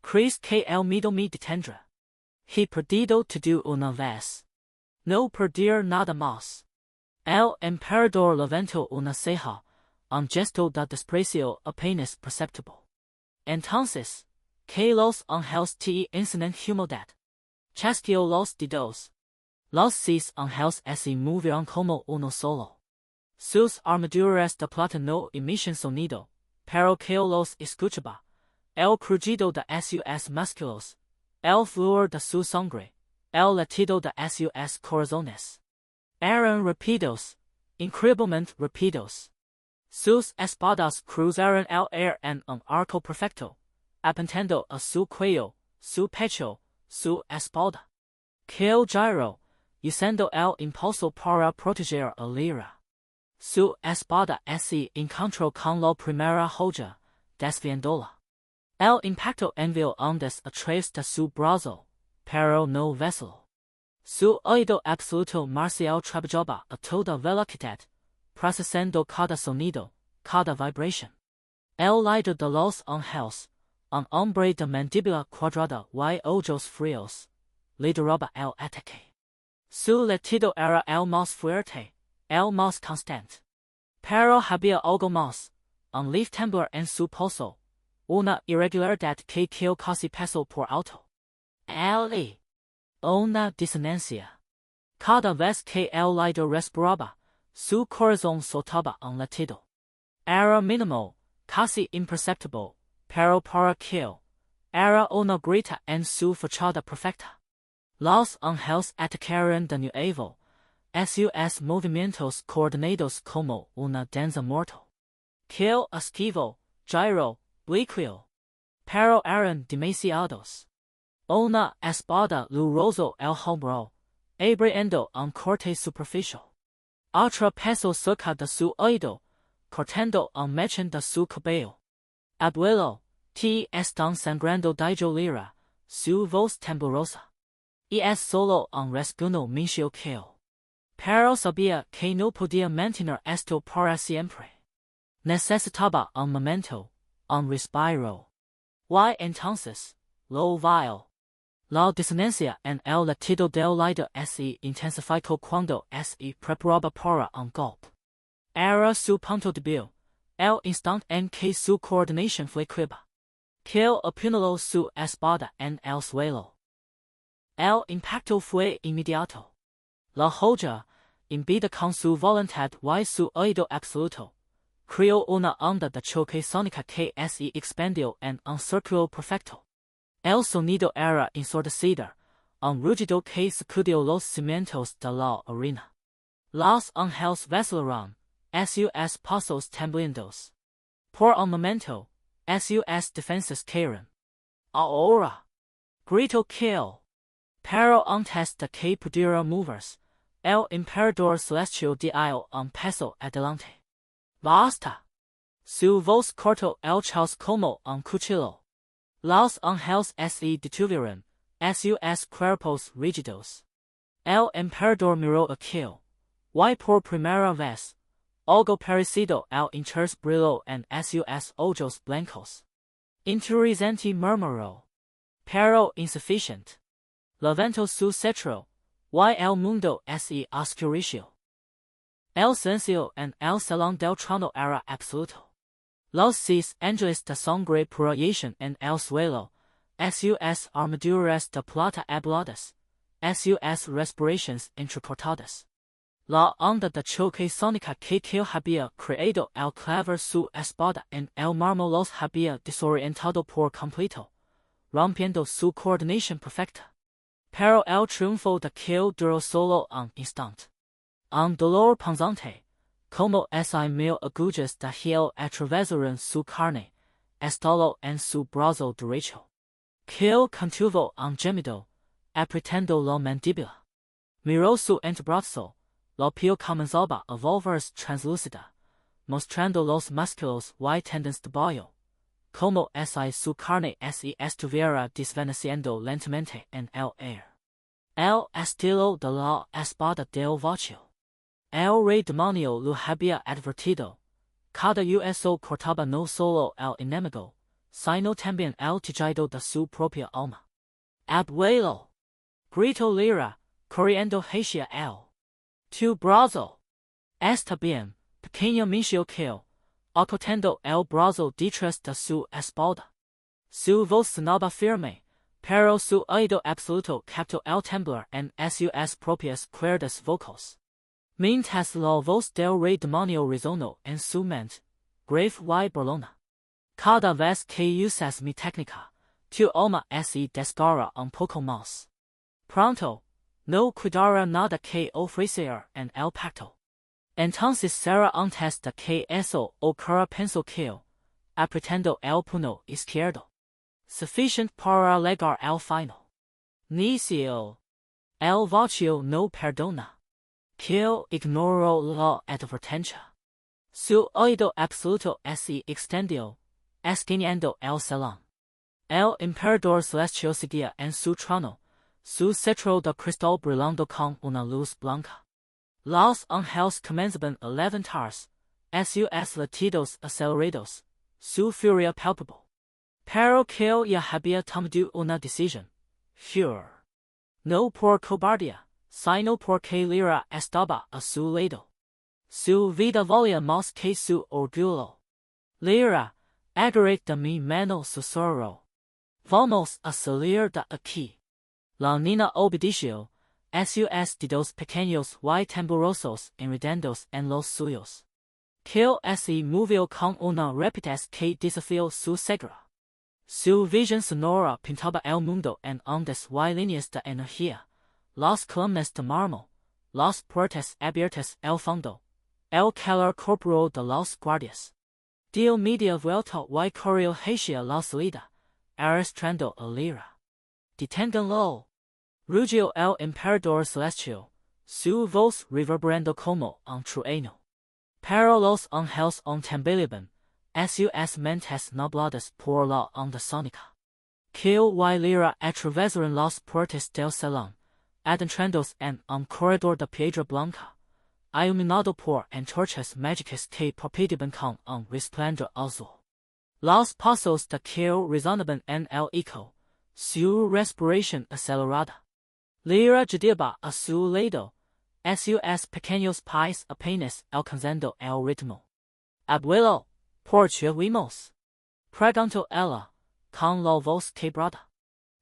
¿Crees que el miedo me detendrá? He perdido todo una vez. No perder nada más. El emperador levantó una ceja, un gesto de desprecio apenas perceptible. Entonces, que los ángeles te enseñan humildad. Chasqueó los dedos. Los 6 ángeles se movieron como uno solo. Sus armaduras de plata no emitían sonido, pero Kael los escuchaba. El crujido de sus músculos, el fluor de su sangre, el latido de sus corazones. Eran rápidos, increíblemente rápidos. Sus espadas cruzaron el aire en un arco perfecto, apuntando a su cuello, su pecho, su espalda. Kael giró, usando el impulso para proteger a LEER. Su espada se encontró con la primera joya, desviándola. El impacto envió ondas a través de su brazo, pero no vaciló. Su oído absoluto marcial trabajaba a toda velocidad, procesando cada sonido, cada vibración. El líder de los ángeles, un hombre de mandíbula cuadrada y ojos fríos, lideraba el ataque. Su latido era el más fuerte, el más constante. Pero había algo más, un leaf temblar en su pulso, una irregularidad que Kael casi pasó por alto. Una disonancia. Cada vez que el líder respiraba, su corazón soltaba un latido. Era mínimo, casi imperceptible, pero para Kael, era una grita en su fachada perfecta. Los ángeles atacaron de nuevo, sus movimientos coordinados como una danza mortal. Kael esquivó, giró, bloqueó. Pero eran demasiados. Una espada lo rozó el hombro, abriendo un corte superficial. Otra pasó cerca de su oído, cortando un mechón de su cabello. Abuelo, te están sangrando dijo LEER, su voz temblorosa. Y es solo un rasguño mintió Kael. Pero sabía que no podía mantener esto para siempre. necesitaba un momento, un respiro. Y entonces, lo vio. La disonancia en el latido del líder se intensificó cuando se preparaba para un golpe. Era su punto débil, el instante en que su coordinación fue quiebra. Kael apuñaló su espada en el suelo. El impacto fue inmediato. La joya, imbida con su voluntad y su oído absoluto, creó una onda de choque sónica que se expandió en un círculo perfecto. El sonido era ensordecido, un rugido que sacudió los cimientos de la arena. Los ángeles vacilaron, sus pasos temblando. Por un momento, sus defensas cayeron. Ahora, gritó Kael. Pero antes de que pudiera moverse, el Emperador Celestial dio un paso adelante. Basta. Su voz cortó el caos como un cuchillo. Los ángeles se detuvieron, sus cuerpos rígidos. El Emperador miró a Kael, y por primera vez, algo parecido al interés brilló en sus ojos blancos. Interesante murmuró. Pero insuficiente. Levantó su cetro, y el mundo se oscureció. El silencio en el salón del trono era absoluto. Los 6 ángeles de sangre yacían en el suelo, sus armaduras de plata abladas, sus respiraciones entrecortadas. La onda de choque sónica que Kael había creado al clavar su espada en el mármol los había desorientado por completo, rompiendo su coordinación perfecta. Pero el triunfo de Kael duró solo un instante. Un dolor punzante, como mil agujas de hielo atravesaron su carne, estalló en su brazo derecho. Kael contuvo un gemido, apretando la mandíbula. Miró su antebrazo, la piel comenzaba a volverse translúcida, mostrando los músculos y tendones de bollo, como si su carne se estuviera desvaneciendo lentamente en el aire. El estilo de la espada del vacío. El Rey Demonio lo había advertido. Cada uso cortaba no solo el enemigo, sino también el tejido de su propia alma. Abuelo! Gritó LEER, corriendo hacia él. Tu brazo. Está bien, pequeño mintió Kael, acotando el brazo detrás de su espalda. Su voz sonaba firme, pero su oído absoluto captó el temblor en sus propias cuerdas vocales. Mientras la voz del Rey Demonio resonó en su mente, grave y burlona. Cada vez que usas mi técnica, tu alma se desgarra un poco más. Pronto, no quedará nada que ofrecer en el pacto. Entonces será antes de que eso ocurra, pensó Kael, apretando el puño izquierdo. Suficiente para llegar al final. Ni cielo. El vacío no perdona. Kael ignoró la advertencia. Su oído absoluto se extendió, esquinando el salón. El Emperador Celestial seguía en su trono, su cetro de cristal brillando con una luz blanca. Los ángeles comenzaban a levantarse, sus latidos acelerados, su furia palpable. Pero Kael ya había tomado una decisión. Furor. No por cobardía, sino porque LEER estaba a su lado. Su vida valía más que su orgullo. LEER, agarrate de mi mano, susurró. Vamos a salir de aquí. La niña obedeció, sus dedos pequeños y temblorosos enredándose en los suyos. Kael se movió con una rapidez que desafió su ceguera. Su visión sonora pintaba el mundo en ondas y líneas de energía, las columnas de mármol, las puertas abiertas, el fondo, el calor corporal de los guardias. Dio media vuelta y corrió hacia la salida, arrastrando a LEER. Deténganlo. Rugió el Emperador Celestial, su voz reverberando como un trueno. Pero los ángeles temblaban, sus mentes nubladas por la onda sónica. Kael y LEER atravesaron las puertas del salón, adentrándose en un corredor de piedra blanca, iluminado por antorchas mágicas que palpitaban con un resplandor azul. Los pasos de Kael resonaban en el eco, su respiración acelerada. Leer llevaba a su lado, sus pequeños pies apenas alcanzando el ritmo. Abuelo, ¿por qué huimos? Preguntó ella, con la voz quebrada.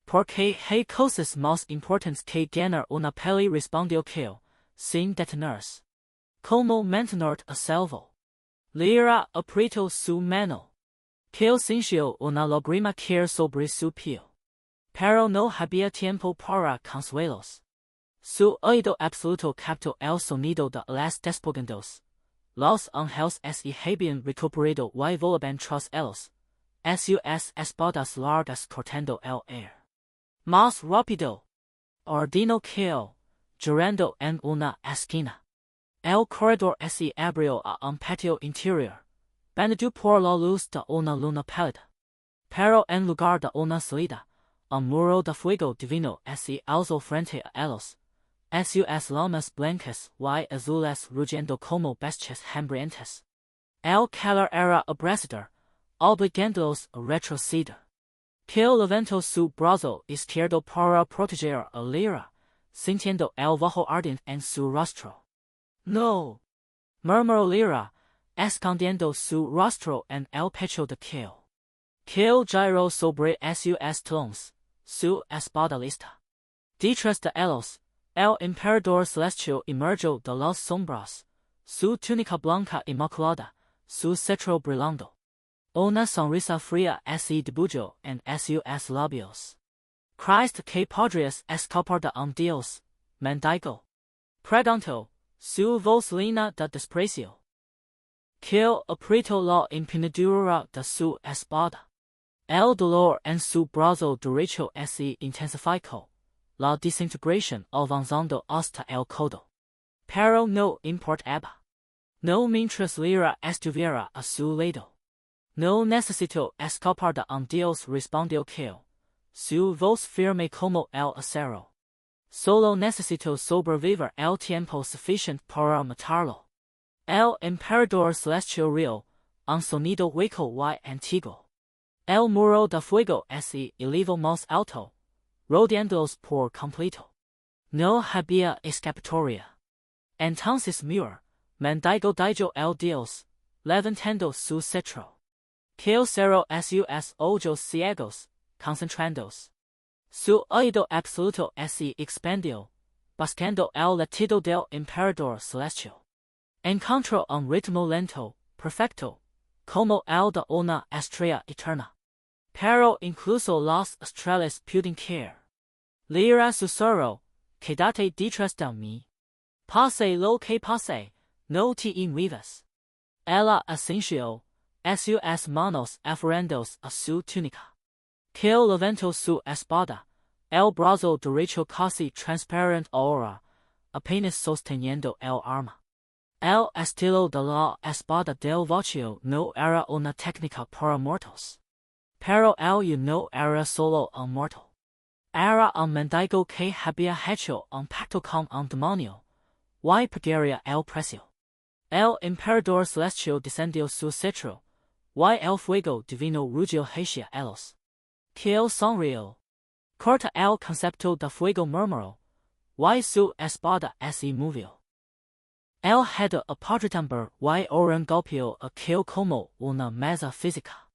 Porque hay cosas más importantes que ganar una peli, respondió Kael, sin detenerse. Como mantener a salvo. Leer apretó su mano. Kael sintió una lágrima caer sobre su piel. Pero no había tiempo para consuelos. Su oído absoluto captó el sonido de las despegandos. Los ángeles se habían recuperado y volaban tras ellos. Sus espadas largas cortando el aire. Más rápido. Ordenó Kael, llorando en una esquina. El corredor se abrió a un patio interior, bañado por la luz de una luna pálida. Pero en lugar de una salida, un muro de fuego divino se alzó frente a ellos. Sus lomas blancas y azules rugiendo como bestias hambrientas. El calor era abrasador, obligándolos a retroceder. Kael levantó su brazo izquierdo para proteger a Leer, sintiendo el fuego ardiente en su rostro. No, murmuró Leer, escondiendo su rostro en el pecho de Kael. Kael giró sobre sus talones, su espada lista. Detrás de ellos, el Emperador Celestial emergió de las sombras, su túnica blanca inmaculada, su cetro brillando. Una sonrisa fría se dibujó en sus labios. ¿Crees que podrías escapar de un dios, mendigo? Preguntó, su voz llena de desprecio. Kael apretó la empuñadura de su espada. El dolor en su brazo derecho se intensificó, la desintegración avanzando hasta el codo. Pero no importaba. No mientras Leer estuviera a su lado. No necesito escapar de un dios, respondió Kael, su voz firme como el acero. Solo necesito sobrevivir el tiempo suficiente para matarlo. El Emperador Celestial rió, un sonido hueco y antiguo. El muro de fuego se elevó más alto, rodeándolos por completo. No había escapatoria. Entonces mendigo dijo el dios, levantando su cetro. Kael cerró sus ojos ciegos, concentrándose. Su oído absoluto se expandió, buscando el latido del Emperador Celestial. Encontró un ritmo lento, perfecto, como el de una estrella eterna. Pero incluso las estrellas pueden caer. Leer susurró, quédate detrás de mí. Pase lo que pase, no te muevas. Ella asintió, sus manos aferrándose a su túnica. Kael levantó su espada, el brazo derecho casi transparente ahora, apenas sosteniendo el arma. El estilo de la espada del vacío no era una técnica para muertos. Pero él no era solo un mortal. Era un mendigo que había hecho un pacto con un demonio, y pagaría el precio. El Emperador Celestial descendió su cetro, y el fuego divino rugió hacia ellos. Kael sonrió. Corta el concepto de fuego, murmuró, y su espada se movió. El head apodretamber y oran golpeó a Kael como una masa física.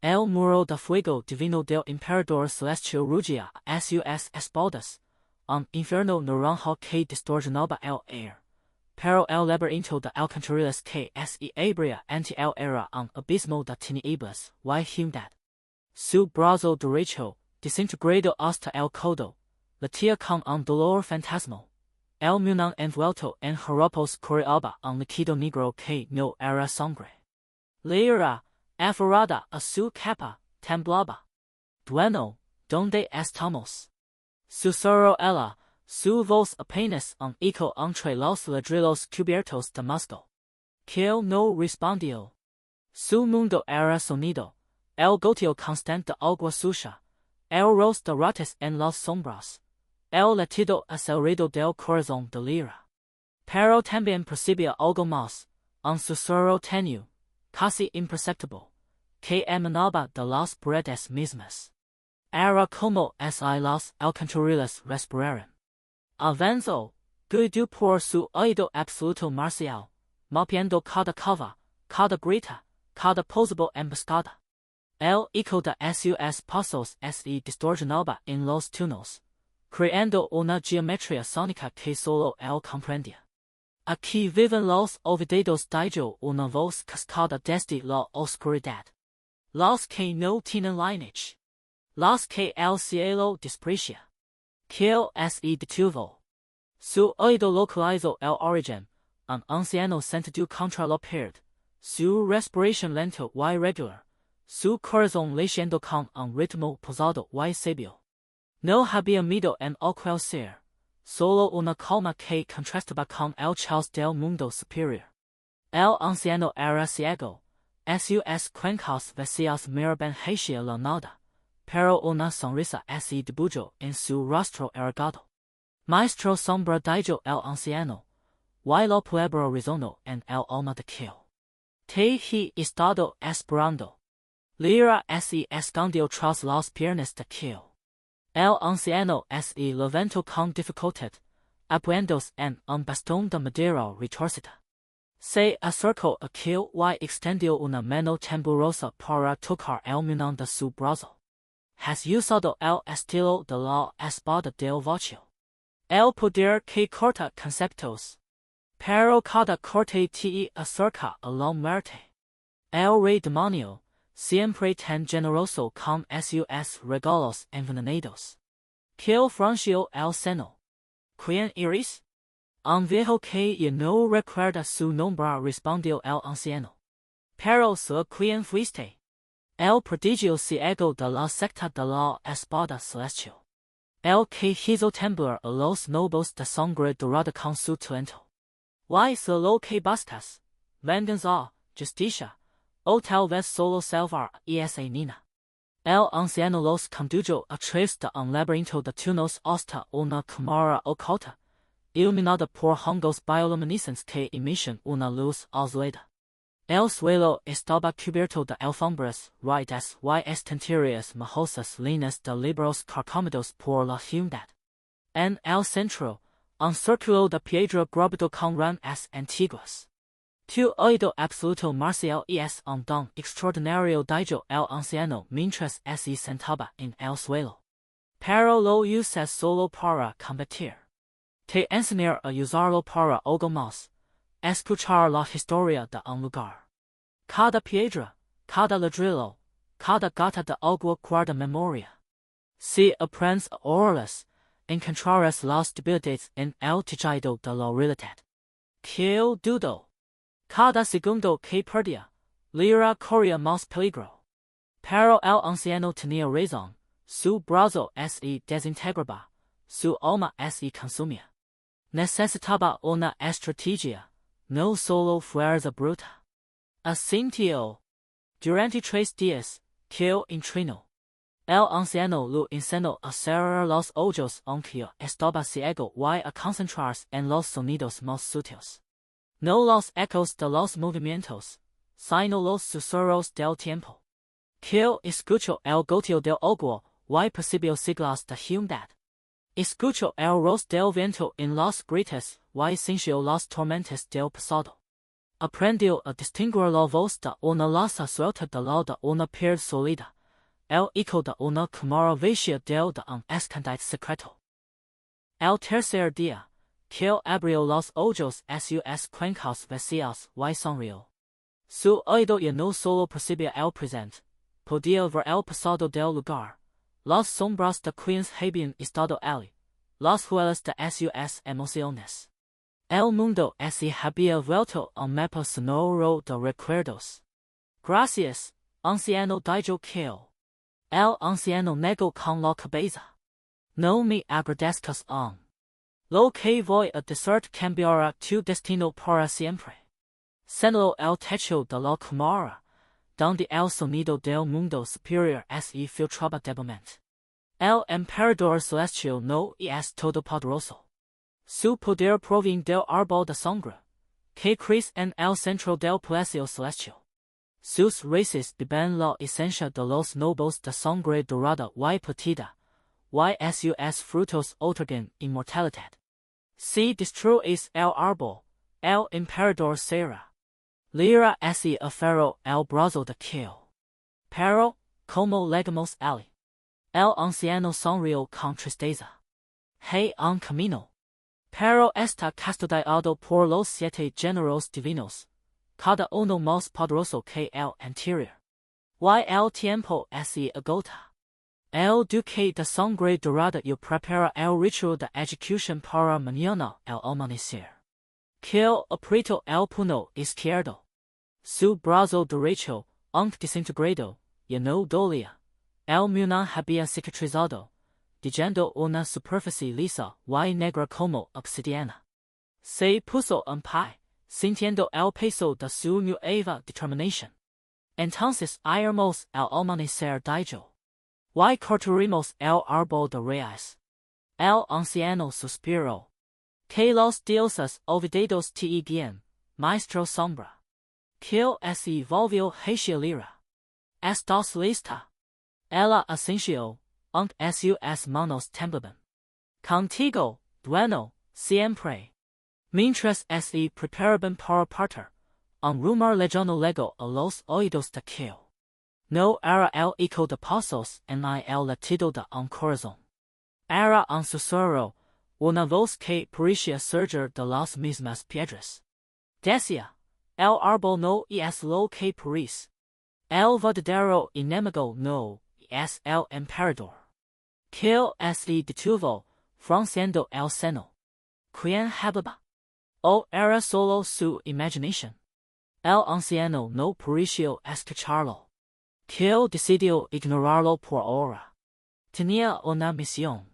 El muro de fuego divino del Emperador Celestial rugía a sus espaldas, un infierno naranja que distorsionaba el aire. Pero el laberinto de alcantarillas que se abría ante él era un abismo de tinieblas y humedad. Su brazo derecho, desintegrado hasta el codo, latía con un dolor fantasmal. El muñón envuelto en jaropos coreaba un líquido negro que no era sangre. Leer, aferrada a su capa, temblaba. Bueno, ¿dónde estamos? Susurró ella, su voz apenas un eco entre los ladrillos cubiertos de musgo. Kael no respondió. Su mundo era sonido, el goteo constante de agua sucia, el roce de ratas en las sombras, el latido acelerado del corazón de Leer. pero también percibía algo más, un susurro tenue, casi imperceptible, que emanaba de las paredes mismas. Era como si las alcantarillas respiraran. Avanzó, guiado por su oído absoluto marcial, mapeando cada cava, cada grita, cada posible emboscada. El eco de sus pasos se distorsionaba en los túneles, creando una geometría sónica que solo él comprendía. Aquí viven los olvidados, dijo una voz cascada desde la oscuridad. Los que no tienen lineage. Los que el cielo desprecia. Kael se detuvo. Su oído localizó el origen, un anciano sentado contra la pared, su respiración lento y regular, su corazón latiendo con un ritmo pesado y sabio. No había miedo en aquel ser, solo una calma que contrastaba con el caos del mundo superior. El anciano era ciego, sus cuencas vacías miraban hacia la nada, pero una sonrisa se dibujó en su rostro erguido. Maestro sombra, dijo el anciano, y lo pueblo resonó en el alma de Kael. Te he estado esperando. LEER se escondió tras las piernas de Kael. El anciano se levantó con dificultad, apoyándose en un bastón de madera retorcida. Se acercó a Kael y extendió una mano temblorosa para tocar el muñón de su brazo. Has usado el estilo de la espada del vacío. El poder que corta conceptos. Pero cada corte te acerca a la muerte. El Rey Demonio, siempre tan generoso con sus regalos envenenados. Kael frunció el seno. ¿Quién eres? Un viejo que ya no recuerda su nombre, respondió el anciano. Pero sé quién fuiste. El prodigio ciego de la secta de la Espada Celestial. El que hizo temblar a los nobles de sangre dorada con su talento. Y sé lo que buscas, venganza, justicia, o tal vez solo salvar a esa niña. El anciano los condujo a través de un laberinto de túneles hasta una cámara oculta, iluminada por hongos bioluminescentes que emitían una luz azulada. El suelo estaba cubierto de alfombras raídas y estanterías majosas llenas de libros carcomidos por la humedad. En el centro, un círculo de piedra grabado con ramas antiguas. Tu oído absoluto marcial es un don extraordinario, dijo el anciano mientras se sentaba en el suelo. Pero lo usas solo para combatir. Te enseñaré a usarlo para algo más. Escuchar la historia de un lugar. Cada piedra, cada ladrillo, cada gota de agua guarda memoria. Si aprendes a orarlas, encontrarás las debilidades en el tejido de la realidad. Kael dudó. Cada segundo que perdía, LEER corría más peligro. Pero el anciano tenía razón, su brazo se desintegraba, su alma se consumía. Necesitaba una estrategia, no solo fuerza bruta. Asintió. Durante 3 días, Kael entrenó. El anciano lo enseñó a cerrar los ojos aunque estaba ciego y a concentrarse en los sonidos más sutiles. No los ecos de los movimientos, sino los susurros del tiempo. Kael escuchó el goteo del agua y percibió siglas de humedad. Escuchó el roce del viento en las grietas y sintió las tormentas del pasado. Aprendió a distinguir la voz de una laza suelta de la de una piedra sólida, el eco de una cámara vacía del de un escondite secreto. El tercer día, Kael abrió los ojos sus cuencas vacías y sonrió. Su oído ya no solo percibía el presente, podía ver el pasado del lugar, las sombras de quienes habían estado allí, las huellas de sus emociones. El mundo se había vuelto un mapa sonoro de recuerdos. Gracias, anciano, dijo Kael. El anciano negó con la cabeza. No me agradezcas aún. Lo que voy a decir cambiará tu destino para siempre. Señaló el techo de la cámara, donde el sonido del mundo superior se filtraba débilmente. El Emperador Celestial no es todopoderoso. Su poder proviene del árbol de sangre, que crece en el centro del Palacio Celestial. Sus raíces deben la esencia de los nobles de sangre dorada y platida, y sus frutos otorgan inmortalidad. Si destruyes el árbol, el emperador será. LEER así aferró el brazo de Kael. Pero, como legamos allí, el anciano sonrió con tristeza. Hay un camino. Pero está custodiado por los 7 géneros divinos, cada uno más poderoso que el anterior. Y el tiempo se agota. El duque de sangre dorada y prepara el ritual de ejecución para mañana al amanecer. Kael apretó el puño izquierdo. Su brazo derecho, aunque desintegrado, ya no dolía. El muñón había cicatrizado, dejando una superficie lisa y negra como obsidiana. Se puso en pie, sintiendo el peso de su nueva determinación. Entonces iremos al amanecer dijo. Y cortaremos el árbol de raíz. El anciano suspiró. Que los dioses olvidados te guíen, maestro sombra. Kael se volvió hacia LEER. ¿Estás lista? Ella asintió, aunque sus manos temblaban. Contigo, bueno, siempre. Mientras se preparaban para partir, un rumor lejano llegó a los oídos de Kael. No era el eco de pasos en el latido de un corazón. Era un susurro, una voz que parecía surgir de las mismas piedras. Decía, el árbol no es lo que parece. El verdadero enemigo no es el emperador. Kael se detuvo, frunciendo el seno. ¿Quién hablaba? ¿O era solo su imaginación? El anciano no pareció escucharlo. Kael decidió ignorarlo por ahora. Tenía una misión.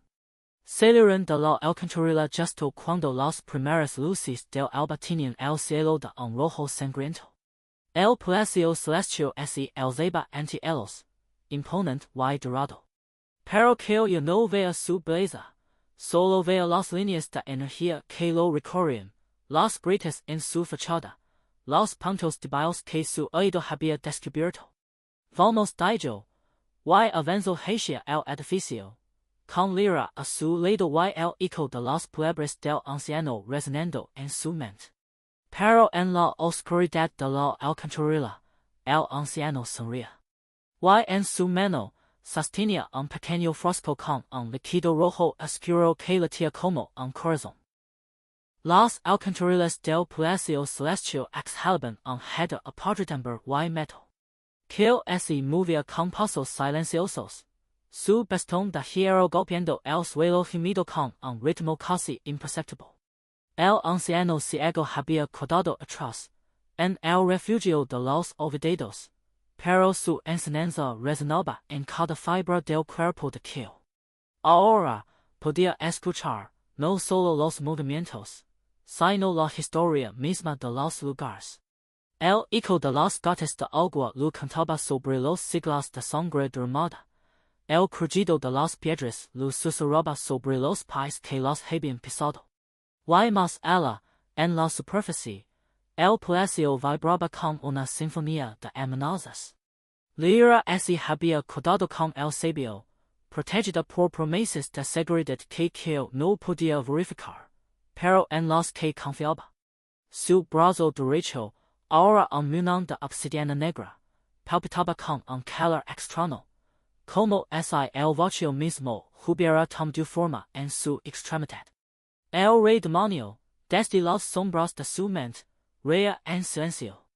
Salieron de la alcantarilla justo cuando las primeras luces del alba tenían el cielo de un rojo sangriento. El Palacio Celestial se elevaba ante ellos, imponente y dorado. Pero Kael ya no veía su belleza, solo veía las líneas de energía que lo recorrían, las grietas en su fachada, los puntos débiles que su oído había descubierto. Vamos dijo, y avanzó hacia el edificio, con LEER a su lado y el eco de las palabras del anciano resonando en su mente. Pero en la oscuridad de la alcantarilla, el anciano sonría. Y en su mano, sostenía un pequeño frasco con un líquido rojo oscuro que latía como un corazón. Las alcantarillas del Palacio Celestial exhalaban un hedor a podredumbre y metal. Kael se movía con pasos silenciosos, su bastón de hierro golpeando el suelo gemido con un ritmo casi imperceptible. El anciano ciego había quedado atrás, en el refugio de los olvidados, pero su enseñanza resonaba en cada fibra del cuerpo de Kael. Ahora, podía escuchar, no solo los movimientos, sino la historia misma de los lugares. El eco de las gotas de agua lo cantaba sobre los siglos de sangre derramada. El crujido de las piedras lo susurraba sobre los pies que los habían pisado. Y más allá, en la superficie, el palacio vibraba con una sinfonía de amenazas. LEER se había quedado con el sabio, protegida por promesas de seguridad que Kael no podía verificar, pero en las que confiaba. Su brazo derecho, ahora un muñón de obsidiana negra, palpitaba con un calor extraño, como si el vacío mismo hubiera tomado forma en su extremidad. El Rey Demonio, desde las sombras de su mente, reía en silencio.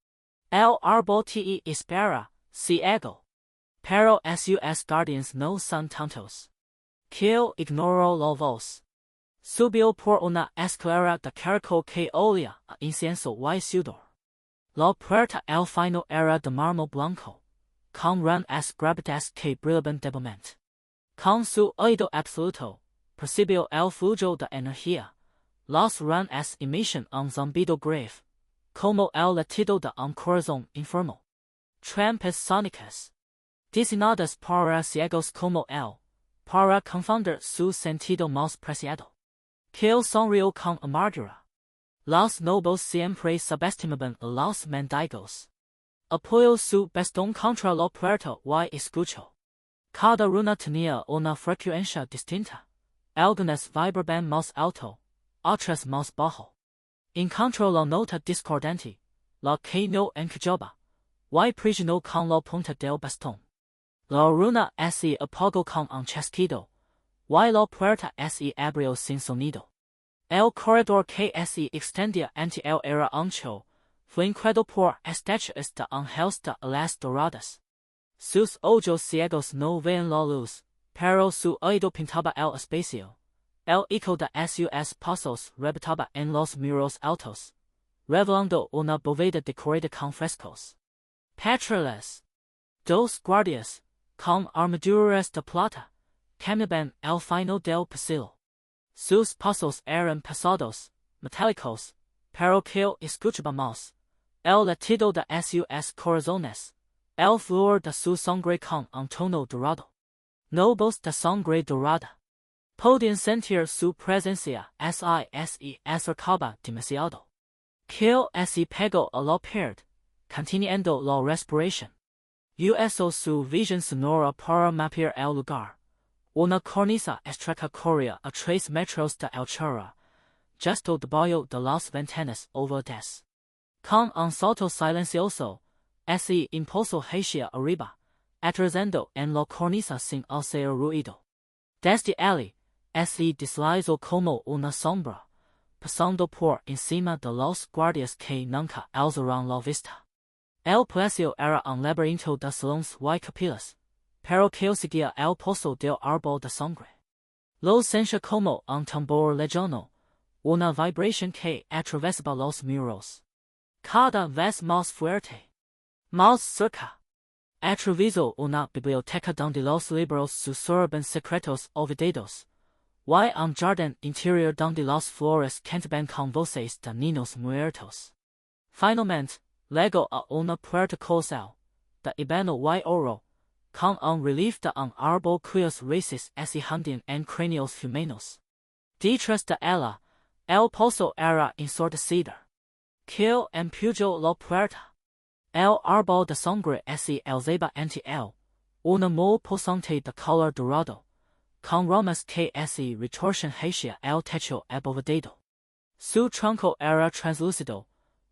El árbol te espera, ciego. Pero sus guardianes no son tontos. Kael ignoró la voz. Subió por una escalera de caracol que olía a incienso y sudor. La puerta al final era de mármol blanco, con ranas grabadas que brillaban débilmente. Con su oído absoluto, percibió el flujo de energía. Las ranas emitían un zumbido grave, como el latido de un corazón enfermo. Trampas sónicas, diseñadas para ciegos como él, para confundir su sentido más preciado. Kael sonrió con amargura. Los nobles siempre subestimaban a los mendigos. Apoyó su bastón contra la puerta y escuchó. Cada runa tenía una frecuencia distinta. Algunas vibraban más alto, otras más bajo. Encontró la nota discordante, la que no encajaba, y presionó con la punta del bastón. La runa se apagó con un chasquido, y la puerta se abrió sin sonido. El corredor que se extendía ante él era ancho, flanqueado por estatuas de ángeles de alas doradas. Sus ojos ciegos no veían la luz, pero su oído pintaba el espacio. El eco de sus pasos rebotaba en los muros altos, revelando una bóveda decorada con frescos. Patrullas. Dos guardias, con armaduras de plata, caminaban al final del pasillo. Sus pasos eran pesados, metálicos, pero Kael escuchaba más. El latido de sus corazones, el fluor de su sangre con un tono dorado. Nobles de sangre dorada. Podían sentir su presencia se acercaba demasiado. Kael se pegó a la pared, conteniendo la respiración. Usó su visión sonora para mapear el lugar. Una cornisa estrecha corría a 3 metros de altura, justo debajo de las ventanas ovadas. Con un salto silencioso, se impulsó hacia arriba, aterrizando en la cornisa sin hacer ruido. Desde allí, se deslizó como una sombra, pasando por encima de los guardias que nunca alzaron la vista. El palacio era un laberinto de salones y capillas, pero Kael seguía el paso del árbol de sangre. Lo sentía como un tambor lejano, una vibración que atravesaba los muros. Cada vez más fuerte. Más cerca. Atravesó una biblioteca donde los libros susurraban secretos olvidados, y un jardín interior donde las flores cantaban con voces de niños muertos. Finalmente, llegó a una puerta colosal, de ébano y oro, con un relief de un árbol cuyas raíces se hundían en cráneos humanos. Detrás de ella, el paso era ensordecido. Kael empujó la puerta. El árbol de sangre se alzaba ante él, una mole posante de color dorado, con ramas que se retorcían hacia el techo abovedado. Su tronco era translúcido,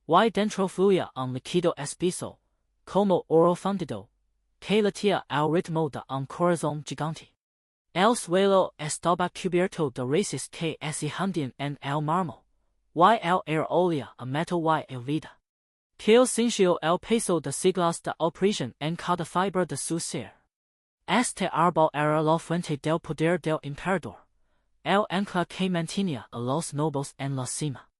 y dentro fluía un líquido espeso, como oro fundido, que latía al ritmo de un corazón gigante. El suelo estaba cubierto de raíces que se hundían en el mármol, y el aire olía a metal y a vida. Kael sintió el peso de siglos de opresión en cada fibra de su ser. Este árbol era la fuente del poder del emperador, el ancla que mantenía a los nobles en la cima.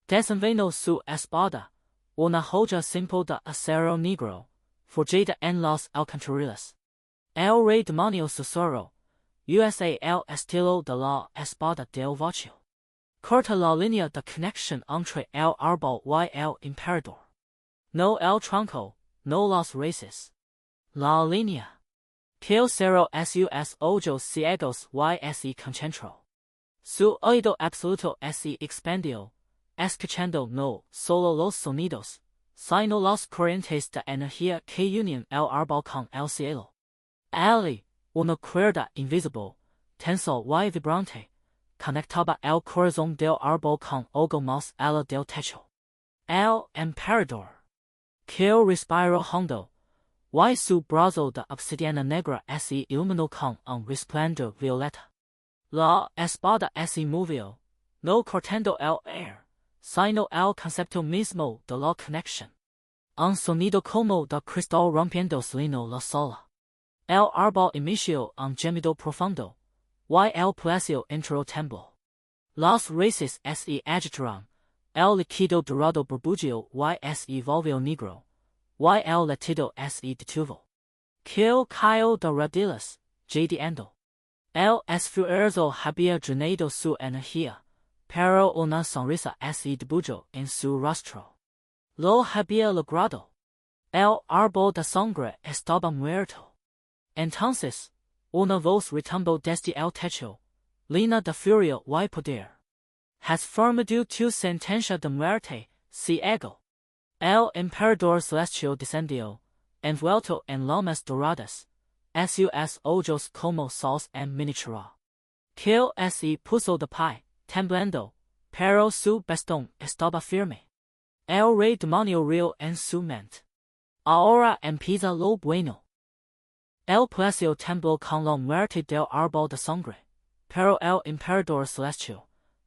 Desenvainó su espada, una joya simple de acero negro, forjada en las alcantarillas. El Rey Demonio susurró, usa el estilo de la Espada del Vacío. Corta la línea de conexión entre el árbol y el emperador. No el tronco, no las raíces. La línea. Kael cerró sus ojos ciegos y se concentró. Su oído absoluto se expandió, escuchando no solo los sonidos, sino las corrientes de energía que unían el árbol con el cielo. Allí, una cuerda invisible, tensa y vibrante, conectaba el corazón del árbol con algo más allá del techo. El emperador. Kael respiró hondo, y su brazo de obsidiana negra se iluminó con un resplandor violeta. La espada se movió, no cortando el aire, sino el concepto mismo de la conexión. Un sonido como de cristal rompiendo llenó la sala. El árbol emitió un gemido profundo, y el palacio entró tembló. Las raíces se agitaron, el líquido dorado burbujeó y se volvió negro, y el latido se detuvo. Kael cayó de rodillas, jadeando. El esfuerzo había drenado su energía, pero una sonrisa se dibujó en su rostro. Lo había logrado. El árbol de sangre estaba muerto. Entonces, una voz retumbó desde el techo, Lina de Furia y Poder. Has firmado tu sentencia de muerte, ciego. El Emperador Celestial descendió, envuelto en lomas doradas, sus ojos como sols en miniatura. Kael se puso de pie, temblando, pero su bastón estaba firme. El Rey Demonio rió en su mente. Ahora empieza lo bueno. El palacio tembló con la muerte del árbol de sangre, pero el Emperador Celestial,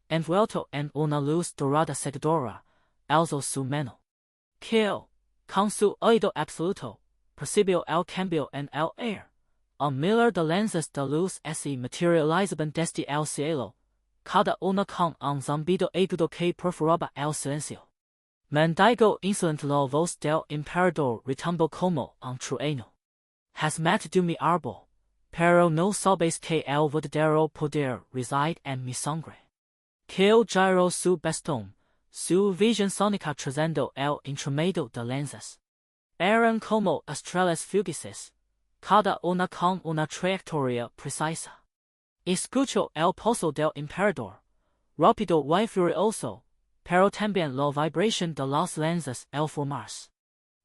envuelto en una luz dorada cegadora, alzó su mano. Kael, con su oído absoluto, percibió el cambio en el aire. Un millar de lentes de luz se materializaban desde el cielo, cada una con un zumbido agudo que perforaba el silencio. Mendigo insolente la voz del Emperador retumbó como un trueno. Has matado mi árbol, pero no sabes que el verdadero poder reside en mi sangre. Kael giró su bastón, su visión sónica trascendió el entremedio de lentes. Eran como estrellas fugaces, cada una con una trayectoria precisa. Escuchó el pulso del Emperador, rápido y furioso, pero también la vibración de las lentes al formarse.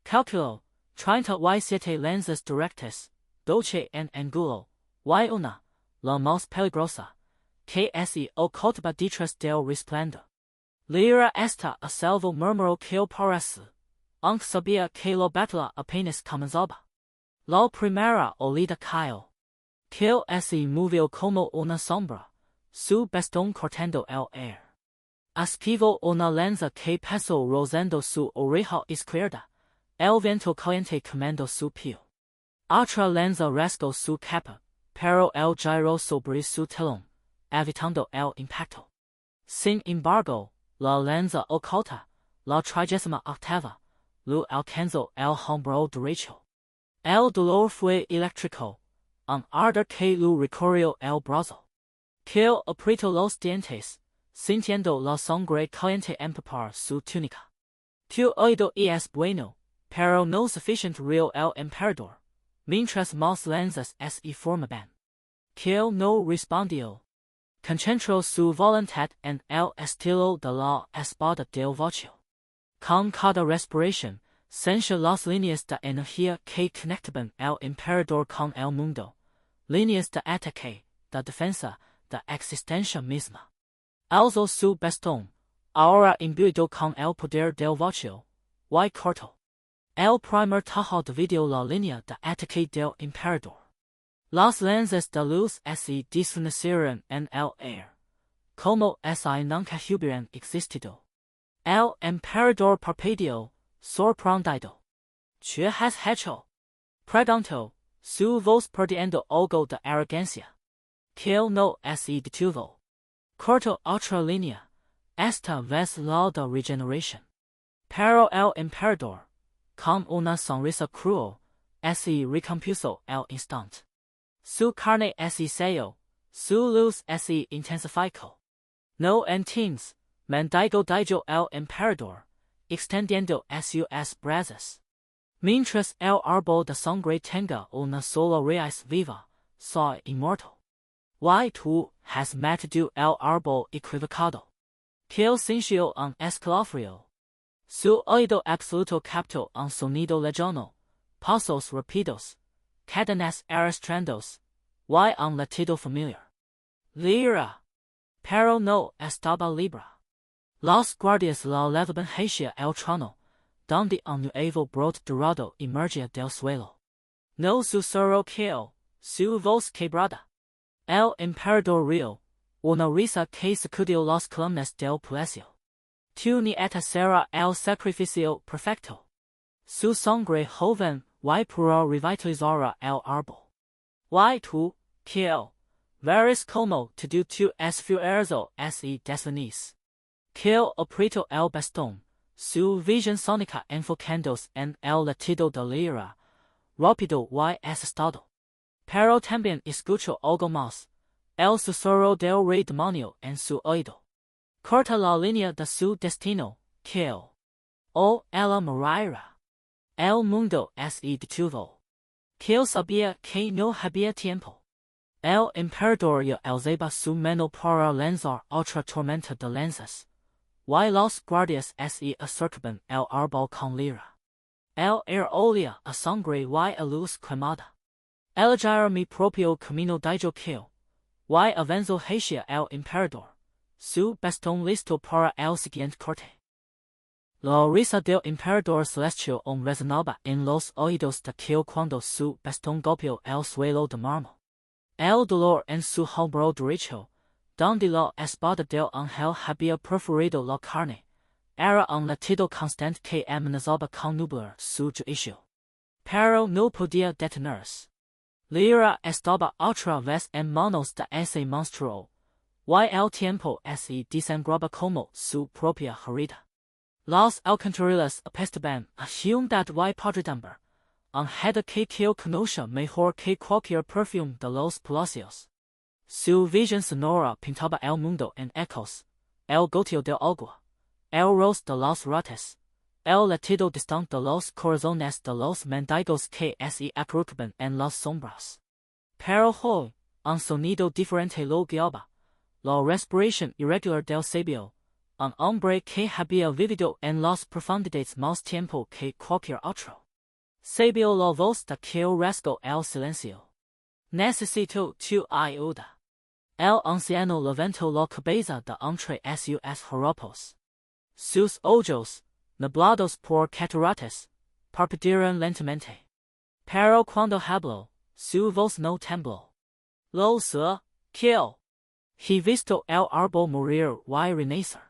Calculó 37 lentes directas, 12 en ángulo, y una, la más peligrosa, que se ocultaba detrás del resplandor. LEER esta a salvo murmuró Kael parece, aunque sabía que la batalla apenas comenzaba. La primera olida Kael. Kael se movió como una sombra, su bastón cortando el aire. Esquivó una lanza que pasó rozando su oreja izquierda, el viento caliente quemando su piel. Otra lanza rasgó su capa, pero el giró sobre su telón, evitando el impacto. Sin embargo, la lanza oculta, la 38ª, lo alcanzó el hombro derecho. El dolor fue eléctrico, un ardor que lo recorrió el brazo. Kael apretó los dientes, sintiendo la sangre caliente empapar su túnica. Tu oído es bueno, pero no suficiente rió el Emperador, mientras más lanzas se formaban. Kael no respondió. Concentró su voluntad en el estilo de la Espada del Vacío. Con cada respiración, sentía las líneas de energía que conectaban el Emperador con el mundo, líneas de ataque, de defensa, de existencia misma. Alzó su bastón, ahora imbuido con el poder del vacío, y cortó. El primer tajo dividió la línea de ataque del Emperador. Las lentes de luz se desvanecieron en el aire, como si nunca hubieran existido. El Emperador parpadeó, sorprendido. ¿Qué has hecho? Preguntó, su voz perdiendo algo de arrogancia. Kael no se detuvo. Cortó otra línea, esta vez la de regeneración. Pero el Emperador, con una sonrisa cruel, se recompuso el instante. Su carne se selló, su luz se intensificó. No entiendes, mendigo dijo el Emperador, extendiendo sus brazos. Mientras el árbol de sangre tenga una sola raíz viva, soy inmortal. Y tú has matado el árbol equivocado. Kael sintió un escalofrío. Su oído absoluto captó un sonido lejano, pasos rápidos, cadenas arrastrandos, y un latido familiar. LEER. Pero no estaba libre. Los guardias la levaban hacia el trono, donde un nuevo brote dorado emergía del suelo. No susurró Kael, su voz quebrada. El Emperador rió, una risa que sacudió las columnas del palacio. Tu nieta será el sacrificio perfecto. Su sangre joven y pura revitalizará el árbol. Y tú, Kael, verás como todo tu esfuerzo se desvanece. Kael apretó el bastón, su visión sónica enfocándose en el latido de LEER, rápido y asustado. Pero también escuchó algo más, el susurro del Rey Demonio en su oído. Corta la línea de su destino, Kael. Oh, ella morirá. El mundo se detuvo. Kael sabía que no había tiempo. El Emperador y elzeba su mano para lanzar otra tormenta de lanzas. Y los guardias se acercaban el árbol con lira. El air olía a sangre y a luz quemada. Elegir mi propio camino dijo Kael. Y avanzó hacia el Emperador. Su bastón listo para el siguiente corte. La risa del Emperador Celestial resonaba en los oídos de Kael cuando su bastón golpeó el suelo de mármol. El dolor en su hombro derecho, donde la espada del ángel había perforado la carne, era un latido constante que amenazaba con nublar su juicio. Pero no podía detenerse. LEER estaba otra vez en manos de ese monstruo, y el tiempo se desangraba como su propia herida. Las alcantarillas apestaban a humedad y podredumbre, un hedor que Kael conocía mejor que cualquier perfume de los palacios. Su visión sonora pintaba el mundo en ecos, el goteo del agua, el roce de las ratas, el latido distante de los corazones de los mendigos que se acurrucaban en las sombras. Pero hoy, un sonido diferente lo guiaba, la respiración irregular del sabio, un hombre que había vivido en las profundidades más tiempo que cualquier otro. Sabio la voz de Kael rasgó el silencio. Necesito tu ayuda. El anciano levantó la cabeza de entre sus harapos. Sus ojos, nublados por cataratas, parpadearon lentamente. Pero cuando habló, su voz no tembló. Lo sé, Kael. He visto el árbol morir y renacer.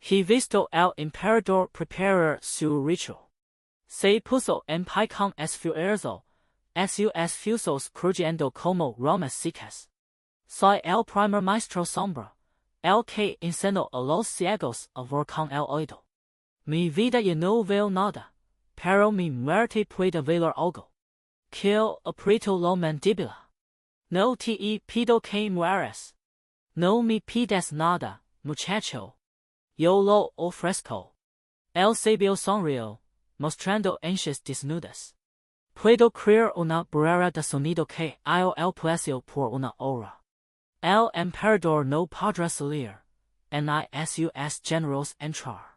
He visto el Emperador preparar su ritual. Se puso en pie con esfuerzo, sus fusos crujiendo como ramas secas. Soy el primer maestro sombra, el que enseñó a los ciegos a ver con el oído. Mi vida ya no veo nada, pero mi muerte puede ver algo. Kael apretó la mandíbula. No te pido que mueras. No me pides nada, muchacho. Yo lo ofrezco. El sabio sonrió, mostrando anchas desnudas. Puedo crear una barrera de sonido que halló el palacio por una hora. El Emperador no podrá salir, ni sus generos entrar.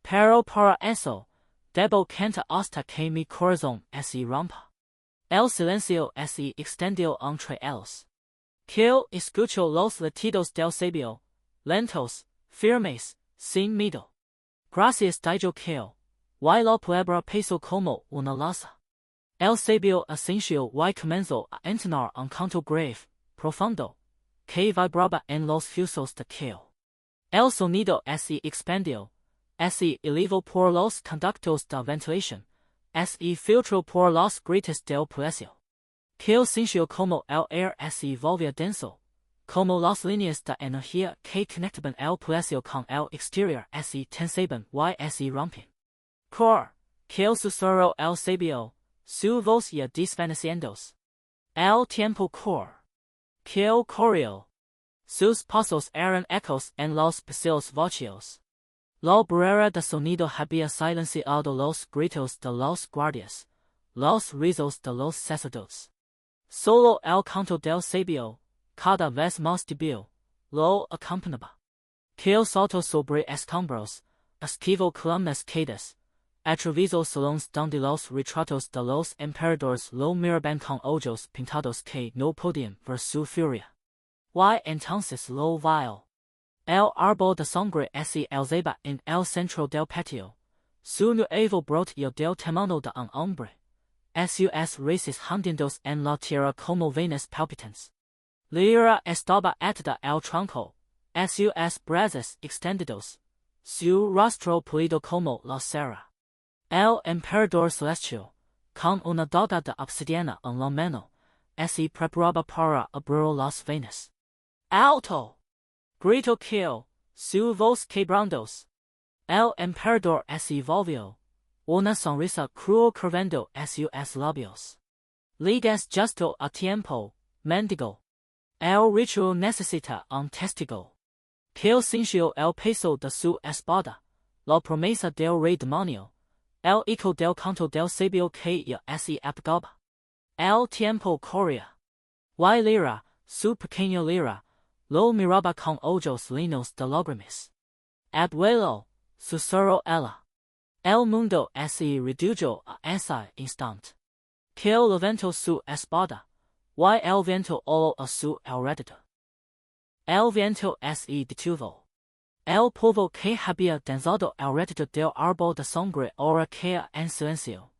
Pero para eso, debo cantar hasta que mi corazón se rompa. El silencio se extendió entre ellos. Kael escuchó los latidos del sabio, lentos, firmes, sin miedo. Gracias dijo Kael, y la palabra pesó como una losa. El sabio asintió y comenzó a entonar un canto grave, profundo, que vibraba en los fusos de Kael. El sonido se expandió, se elevó por los conductos de ventilación, se filtró por las grietas del palacio. Kael sintió como el aire se volvía denso, como las líneas de energía que conectaban el palacio con el exterior se tensaban y se rompían. Kael susurró el sabio, su voz ya desvaneciéndose. El tiempo Kael corrió. Sus pasos eran ecos en los pasillos vacíos. La barrera de sonido había silenciado los gritos de los guardias, los rezos de los sacerdotes. Solo el canto del sabio, cada vez más débil, lo acompañaba. Kael saltó sobre escombros, esquivó columnas caídas, atravesó salones donde los retratos de los emperadores lo miraban con ojos pintados que no podían ver su furia. Y entonces lo vio. El árbol de sangre se alzaba en el centro del patio, su nuevo brote del tamaño de un hombre, sus raíces hundiéndose en la tierra como venas palpitantes. LEER estaba atada al tronco, sus brazos extendidos, su rostro pulido como la cera. El Emperador Celestial, con una daga de obsidiana en la mano, se preparaba para abrir las venas. ¡Alto! Gritó Kael, su voz quebrándose. El Emperador se volvió, una sonrisa cruel curvando sus labios. Llegas justo a tiempo, mendigo. El ritual necesita un testigo. Kael sintió el peso de su espada, la promesa del Rey Demonio, el eco del canto del sabio que ya se apagaba. El tiempo corría. Y LEER, su pequeño lira, lo miraba con ojos linos de lágrimas. Abuelo, susurró ella. El mundo se redujo a ese instante. Kael levantó su espada, y el viento oló a su alrededor. El viento se detuvo. El polvo que había danzado alrededor del árbol de sangre ahora caía en silencio,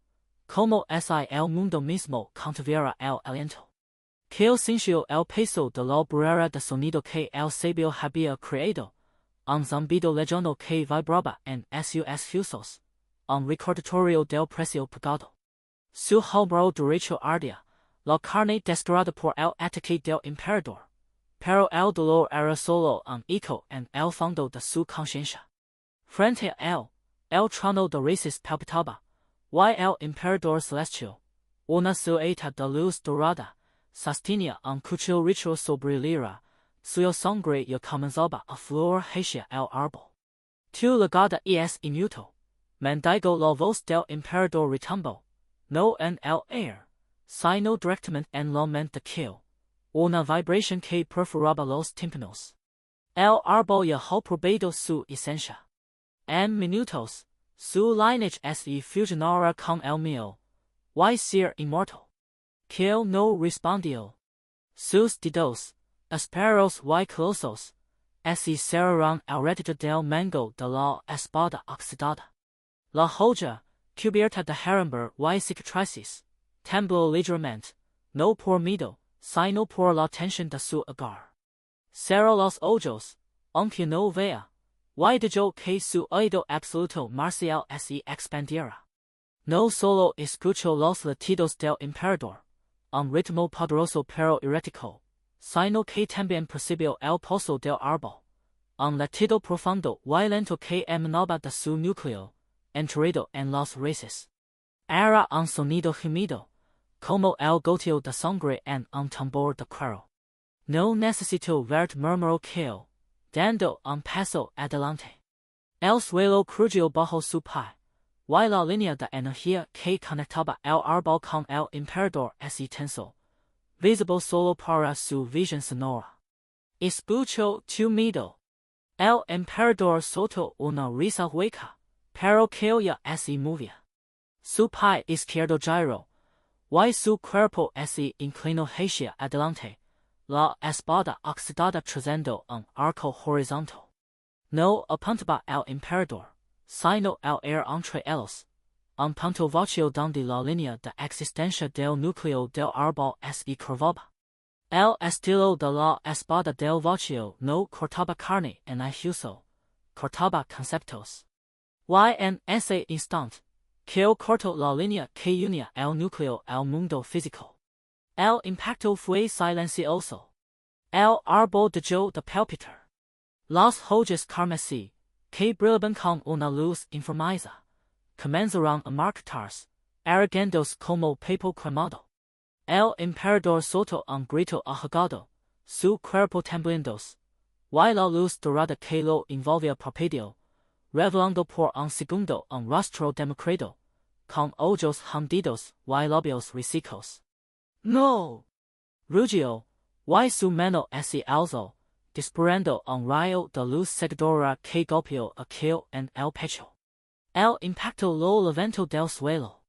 como si el mundo mismo contuviera el aliento. Kael sintió el peso de la barrera de sonido que el sabio había creado, un zumbido lejano que vibraba en sus huesos, un recordatorio del precio pagado. Su hombro derecho ardía, la carne desgarrada por el ataque del emperador, pero el dolor era solo un eco en el fondo de su conciencia. Frente a él, el trono de reyes palpitaba, y el Emperador Celestial, una saeta de luz dorada, sostenía un cuchillo rico sobre lira, suya sangre ya comenzaba a fluir hacia el árbol. Tu legado es inmuto, mendigo la voz del Emperador retumbó, no en el aire, sino directamente en la mente de Kael, una vibración que perforaba los tímpanos. El árbol ya ha probado su esencia. En minutos, su lineage se fusionará con el mío, y ser inmortal. Kael no respondió. Sus dedos, ásperos y colosos, se cerraron alrededor del mango de la espada oxidada. La joya, cubierta de herrumbre y cicatrices, tembló ligeramente, no por miedo, sino por la tensión de su hogar. Cerró los ojos, aunque no vea, y dejó que su oído absoluto marcial se expandiera. No solo escuchó los latidos del emperador, un ritmo poderoso pero errático, sino que también percibió el pulso del árbol, un latido profundo y lento que emanaba de su núcleo, enterrado en las raíces. Era un sonido gemido, como el goteo de sangre en un tambor de cuero. No necesito verte, murmuró Kael, dando un paso adelante. El suelo crujió bajo su pie, y la línea de energía que conectaba el árbol con el emperador se tensó, visible solo para su visión sonora. Escuchó tu miedo. El emperador soltó una risa hueca, pero Kael ya se movía. Su pie izquierdo giró, y su cuerpo se inclinó hacia adelante, la espada oxidada trazando un arco horizontal. No apuntaba al emperador, sino al aire entre ellos, un punto vacío donde la línea de existencia del núcleo del árbol se curvaba. El estilo de la espada del vacío no cortaba carne en el hueso, cortaba conceptos. Y en ese instante, Kael cortó la línea que unía el núcleo al mundo físico. El impacto fue silencioso. El árbol dejó de palpitar. Las hojas carmesí, que brillaban con una luz enfermiza, comenzaron a marchitarse, erguiéndose como papel cremado. El emperador soltó un grito ahogado, su cuerpo temblando, y la luz dorada que lo envolvía parpadeó, revelando por un segundo un rostro demacrado, con ojos hundidos y labios resecos. No! Rugió, y su mano se alzó, disparando un rayo de luz cegadora que golpeó a Kael en el pecho. El impacto lo levantó del suelo.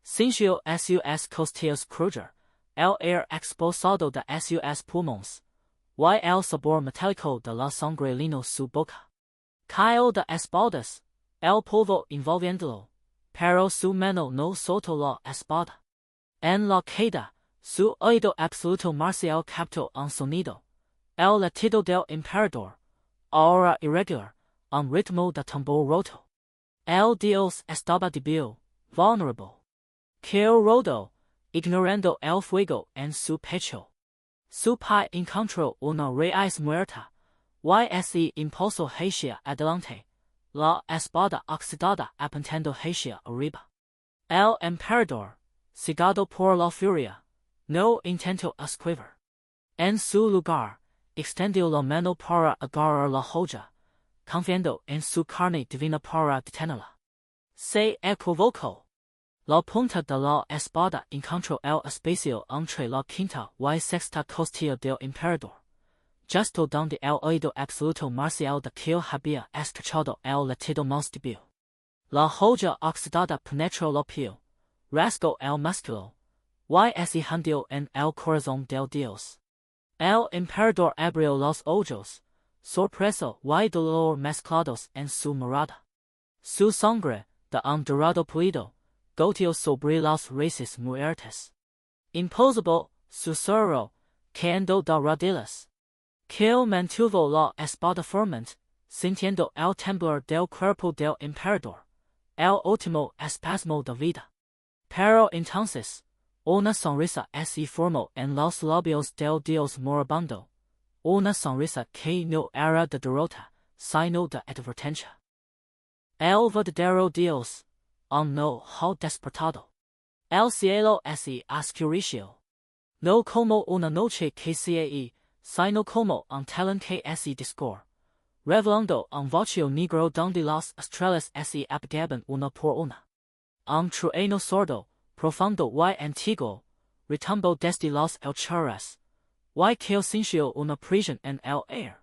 Sintió sus costillas crujir, el aire expulsado de sus pulmones, y el sabor metálico de la sangre llenó su boca. Kael de espaldas, el polvo envolviéndolo, pero su mano no soltó la espada. En la queda, su oído absoluto marcial captó un sonido, el latido del emperador, ahora irregular, un ritmo de tambor roto. El dios estaba débil, vulnerable. Kael rodó, ignorando el fuego en su pecho. Su pie encontró una raíz muerta, y ese impulso hacia adelante, la espada oxidada apuntando hacia arriba. El emperador, cegado por la furia, no intentó esquivar. En su lugar, extendió la mano para agarrar la joya, confiando en su carne divina para detenerla. Se equivocó. La punta de la espada encontró el espacio entre la quinta y sexta costilla del emperador, justo donde el oído absoluto marcial de Kael había estrechado el latido más débil. La joya oxidada penetró la piel, rasgó el músculo, y se hundió en el corazón del dios. El emperador abrió los ojos, sorpresa y dolor mezclados en su mirada. Su sangre, de un dorado fluido, goteó sobre las raíces muertas. Imposible, susurró, cayendo de rodillas. Kael mantuvo la espada firmemente, sintiendo el temblor del cuerpo del emperador, el último espasmo de vida. Pero entonces, una sonrisa se formó en los labios del dios moribundo, una sonrisa que no era de derrota, sino de advertencia. El verdadero dios aún no ha despertado. El cielo se oscureció. No como una noche que se sino como un telón que se discorre, revelando un vacío negro donde las estrellas se apagaban una por una. Un trueno sordo, profundo y antiguo, retumbó desde las alturas, y que sintió una prisión en el aire,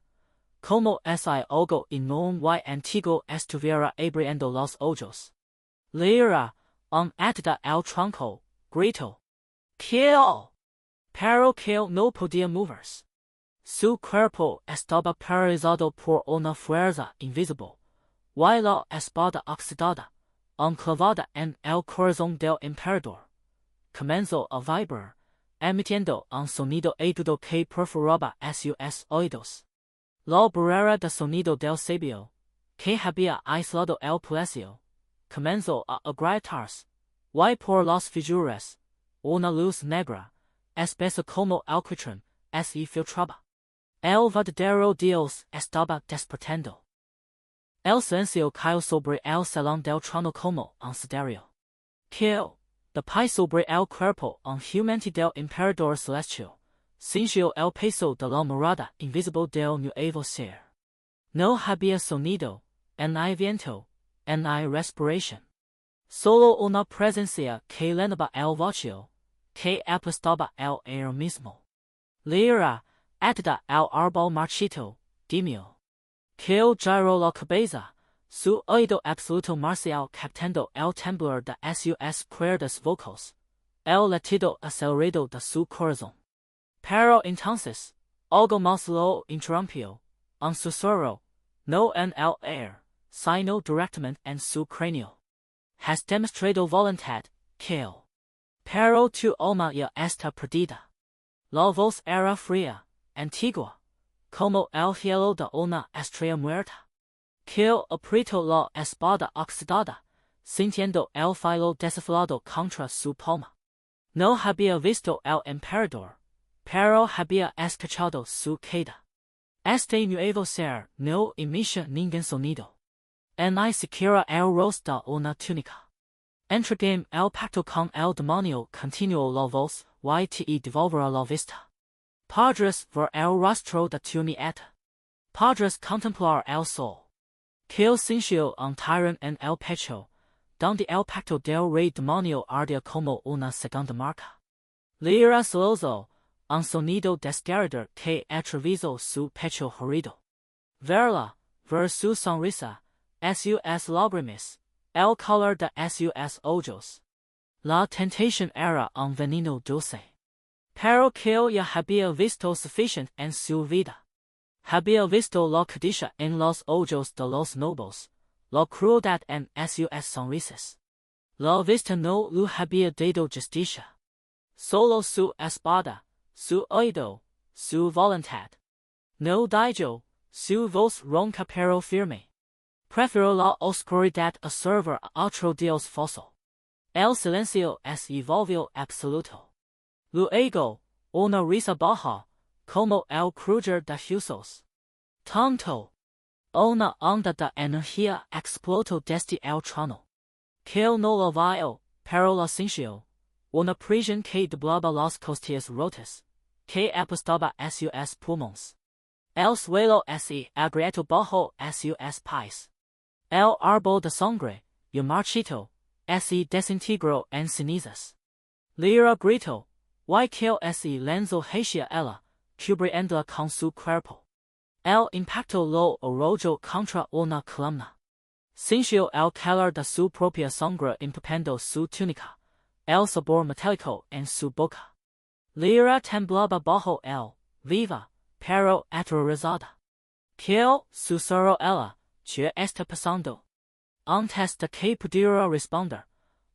como si algo enorme y antiguo estuviera abriendo los ojos. LEER, atado al tronco, gritó. Kael. Pero Kael no podía moverse. Su cuerpo estaba paralizado por una fuerza invisible, y la espada oxidada, enclavada en el corazón del emperador, comenzó a vibrar, emitiendo un sonido agudo que perforaba sus oídos. La barrera de sonido del sabio, que había aislado el palacio, comenzó a agrietarse, y por las fisuras, una luz negra, espesa como alquitrán, se filtraba. El verdadero dios estaba despertando. El silencio cayó sobre el salón del trono como un siderio. Kael, de pie sobre el cuerpo inhumante del Emperador Celestial, sintió el peso de la mirada invisible del nuevo ser. No había sonido, ni viento, ni respiración. Solo una presencia que llenaba el vacío, que aplastaba el aire mismo. LEER, atada al árbol marchito, gimió. Kael giró la cabeza, su oído absoluto marcial captando el temblor de sus cuerdas vocales, el latido acelerado de su corazón. Pero entonces, algo más lo interrumpió, un susurro, no en el aire, sino directamente en su cráneo. Has demostrado voluntad, Kael. Pero tu alma ya está perdida. La voz era fría, antigua, como el cielo de una estrella muerta. Kael apretó la espada oxidada, sintiendo el filo desafilado contra su palma. No había visto el emperador, pero había escuchado su caída. Este nuevo ser no emitía ningún sonido. Ni siquiera el rostro de una túnica. Entregame el pacto con el demonio continuó la voz, y te devolverá la vista. Podrás ver el rostro de tu nieta. Podrás contemplar el sol. Kael sintió un tirón en el pecho, donde el pacto del Rey Demonio ardía como una segunda marca. LEER solozó, un sonido desgarrador que atravesó su pecho herido. Verla, ver su sonrisa, sus lágrimas, el color de sus ojos. La tentación era un veneno dulce. Pero Kael ya había visto suficiente en su vida. Había visto la codicia en los ojos de los nobles, la crueldad en sus sonrisas. La vista no le había dado justicia. Solo su espada, su oído, su voluntad. No dijo, su voz ronca pero firme. Prefiero la oscuridad a servir a otro dios falso. El silencio se volvió absoluto. Luego, una risa baja, como el crujir de huesos. Tonto. Una onda de energía explotó desde el trono. Kael no la vio, pero la sintió. Una presión que doblaba las costillas rotas, que aplastaba sus pulmones. El suelo se agrietó bajo sus pies. El árbol de sangre, ya marchito, se desintegro en cenizas. LEER grito, y que se lanzó hacia ella, cubriéndola con su cuerpo. El impacto lo arrojó contra una columna. Sintió el calor de su propia sangre empapando su túnica, el sabor metálico en su boca. LEER temblaba bajo él, viva, pero aterrorizada. Kael susurró ella, ¿qué está pasando? Antes de que pudiera responder,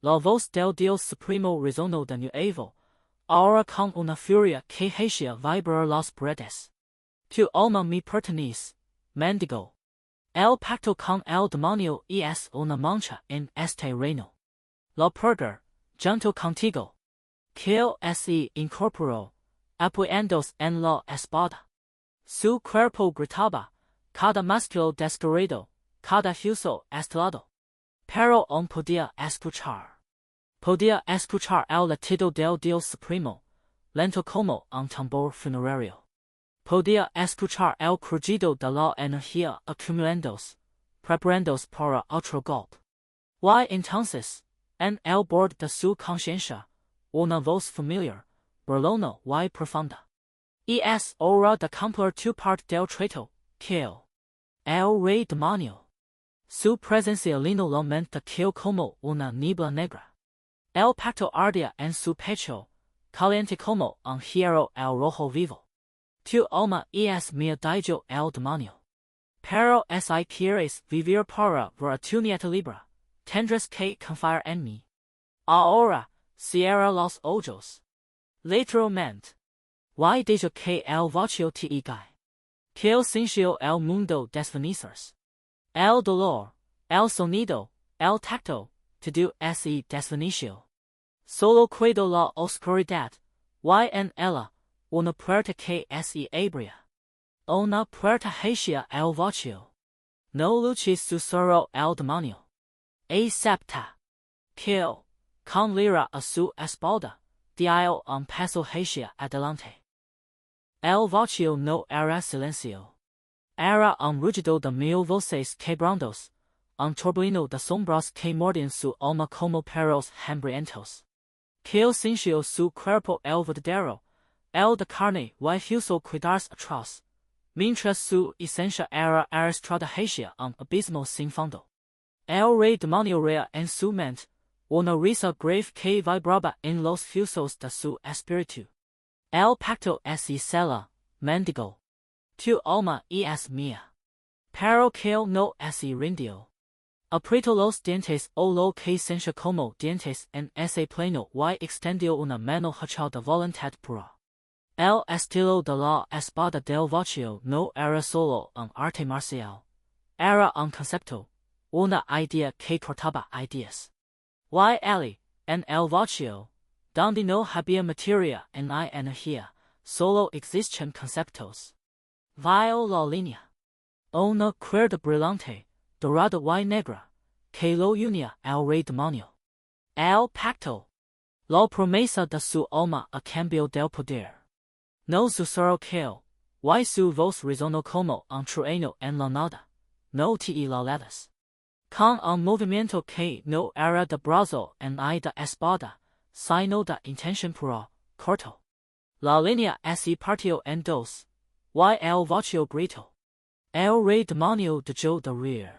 la voz del Dios Supremo resonó de nuevo, ahora con una furia que hacía vibrar las paredes. Tu alma me pertenece, mendigo. El pacto con el demonio es una mancha en este reino. La perder, junto contigo. Kael se incorporó, apoyándose en la espada. Su cuerpo gritaba, cada músculo desgarrado, cada hueso estalado. Pero aún podía escuchar. Podía escuchar el latido del Dios Supremo, lento como un tambor funerario. Podía escuchar el crujido de la energía acumulándose, preparándose para otro golpe. Y entonces, en el borde de su conciencia, una voz familiar, burlona y profunda. Es hora de cumplir tu parte del trato, Kael. El Rey Demonio. Su presencia llenó la mente de Kael como una niebla negra. El pacto ardía en su pecho, caliente como un hierro al rojo vivo. Tu alma es mía, dijo el demonio. Pero si quieres vivir para ver tu nieta libre, tendrás que confiar en mí. Ahora, cierra los ojos. Literalmente. Y deja que el vacío te guíe. Kael sintió el mundo desvanecerse. El dolor, el sonido, el tacto, todo se desvaneció. Solo quedó la oscuridad, y en ella, una puerta que se abría. Una puerta hacia el vacío. No luches, susurró el demonio. Acepta. Kael, con LEER a su espalda, dio un paso hacia adelante. El vacío no era silencio. Era un rugido de mil voces quebrantos, un torbellino de sombras que mordían su alma como perros hambrientos. Kael sintió su cuerpo el verdadero, el de carne y hueso quedarse atrás, mientras su esencia era arrastrada hacia un abismo sin fondo. El Rey Demonio reía en su mente, una risa grave que vibraba en los huesos de su espíritu. El pacto se cela, mendigo. Tu alma es mía. Pero Kael no se rindió. Apretó los dientes o lo que sentía como dientes en ese plano y extendió una mano hacia de voluntad pura. El estilo de la espada del vacío no era solo un arte marcial. Era un concepto, una idea que cortaba ideas. Y allí, en el vacío, donde no había materia ni energía, solo existían conceptos. Vio la línea. Una cuerda brillante, dorada y negra, que lo unía al Rey Demonio. El pacto. La promesa de su alma a cambio del poder. No susurró Kael, y su voz resonó como un trueno en la nada. No te la leves. Con un movimiento que no era de brazo ni de espada, sino de intención pura, corto. La línea se partió en dos, y el vacío gritó. El Rey Demonio dejó de reír.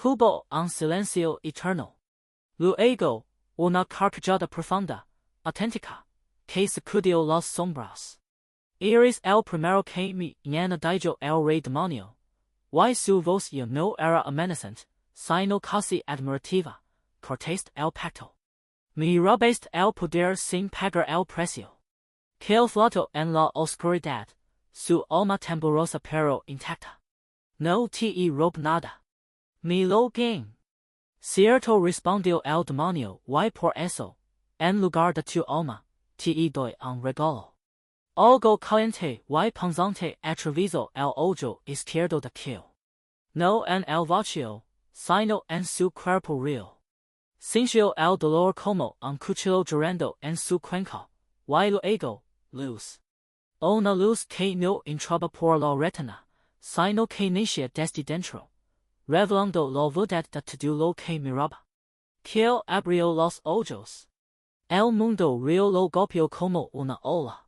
Hubo un silencio eterno. Luego, una carcajada profunda, auténtica, que sacudió las sombras. Eres el primero que me llena, dijo el Rey Demonio, y su voz ya no era amenazante, sino casi admirativa. Cortaste el pacto. Me robaste el poder sin pagar el precio. Kael flotó en la oscuridad, su alma temblorosa pero intacta. No te robé nada. Me lo gané. Cierto, respondió el demonio, y por eso, en lugar de tu alma, te doy un regalo. Algo caliente y punzante atravesó el ojo izquierdo de Kael. No en el vacío, sino en su cuerpo real. Sintió el dolor como un cuchillo llorando en su cuenca, y luego, luz. Una luz que no entraba por la retina, sino que nacía desde dentro, revelando la verdad de todo lo que miraba. que abrió los ojos. El mundo rio lo golpeó como una ola.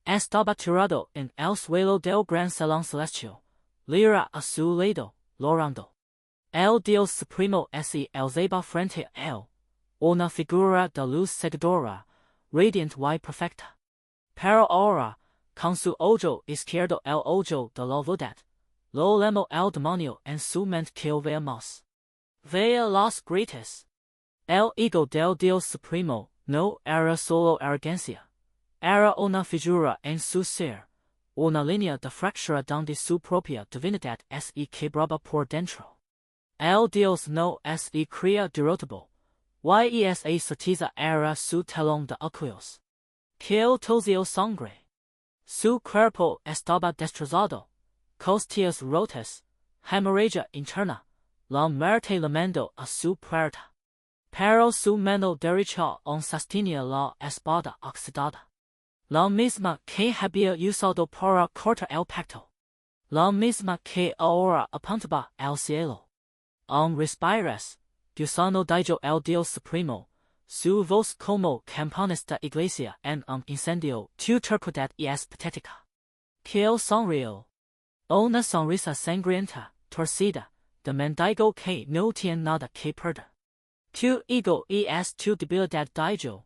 Estaba tirado en el suelo del gran salón celestial, LEER a su lado, llorando. El Dios Supremo se elevaba frente a él, una figura de luz cegadora, radiante y perfecta. Pero ahora, con su ojo izquierdo el ojo de la verdad, lo llamó el demonio en su mente que vea más. Vea los gritos. El ego del Dios Supremo no era solo arrogancia, era una figura en su ser, una línea de fractura donde su propia divinidad se quebraba por dentro. El Dios no se creía derrotable, y esa certeza era su telón de Aquiles. Que tosió sangre. Su cuerpo estaba destrozado, costillas rotas, hemorragia interna, la muerte llamando a su puerta. Pero su mano derecha aún sostenía la espada oxidada. La misma que había usado para cortar el pacto. La misma que ahora apuntaba al cielo. Respiras, gusano dijo el Dios Supremo, su voz como campanas de iglesia en un incendio, tu terquedad es patética. Que sonrió. Una sonrisa sangrienta, torcida, de mendigo que no tiene nada que perder. Tu ego es tu debilidad dijo,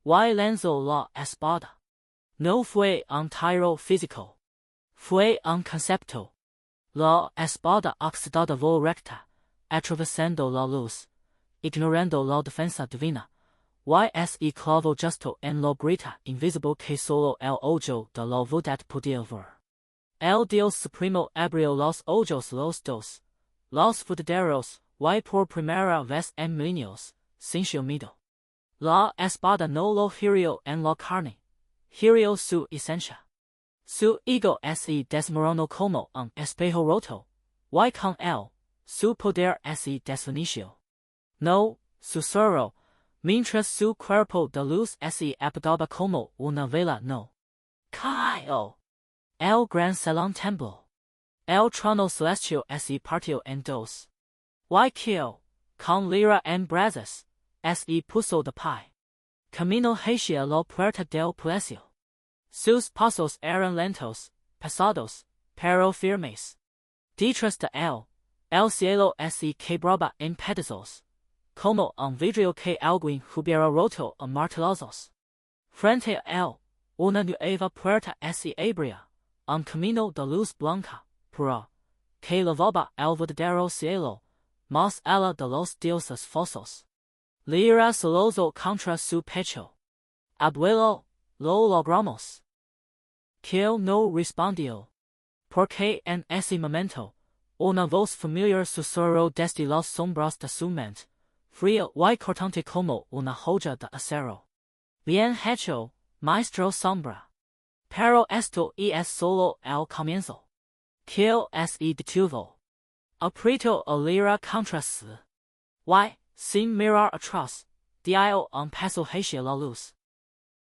y lanzó la espada. No fue un tiro físico. Fue un concepto. La espada oxidada voló recta, atravesando la luz, ignorando la defensa divina, y clavo justo en la grita invisible que solo el ojo de la verdad podía ver. El Dios Supremo abrió los ojos los dos, los verdaderos, y por primera vez en milenios, sintió miedo. La espada no lo hirió en la carne, hirió su esencia. Su ego se desmoronó como un espejo roto, y con él, su poder se desvaneció. No, susurró, mientras su cuerpo de luz se apagaba como una vela no. Kael. El gran salón tembló. El trono celestial se partió en dos. Y que, con LEER en brazos, se puso de pie. Camino hacia la puerta del palacio. Sus pasos eran lentos, pesados, pero firmes. Detrás de él, el cielo se quebraba en pedazos, como un vidrio que alguien hubiera roto a martillazos. Frente a él, una nueva puerta se abría, un camino de luz blanca, pura, que lavaba el verdadero cielo, más allá de los dioses falsos. LEER celoso contra su pecho. Abuelo, lo logramos. Que no respondió. Porque en ese momento, una voz familiar susurró desde las sombras de su mente, fría y cortante como una joya de acero. Bien hecho, maestro sombra. Pero esto es solo el comienzo. Que se detuvo. Apretó a LEER contra sí. Y, sin mirar atrás, dio un paso hacia la luz.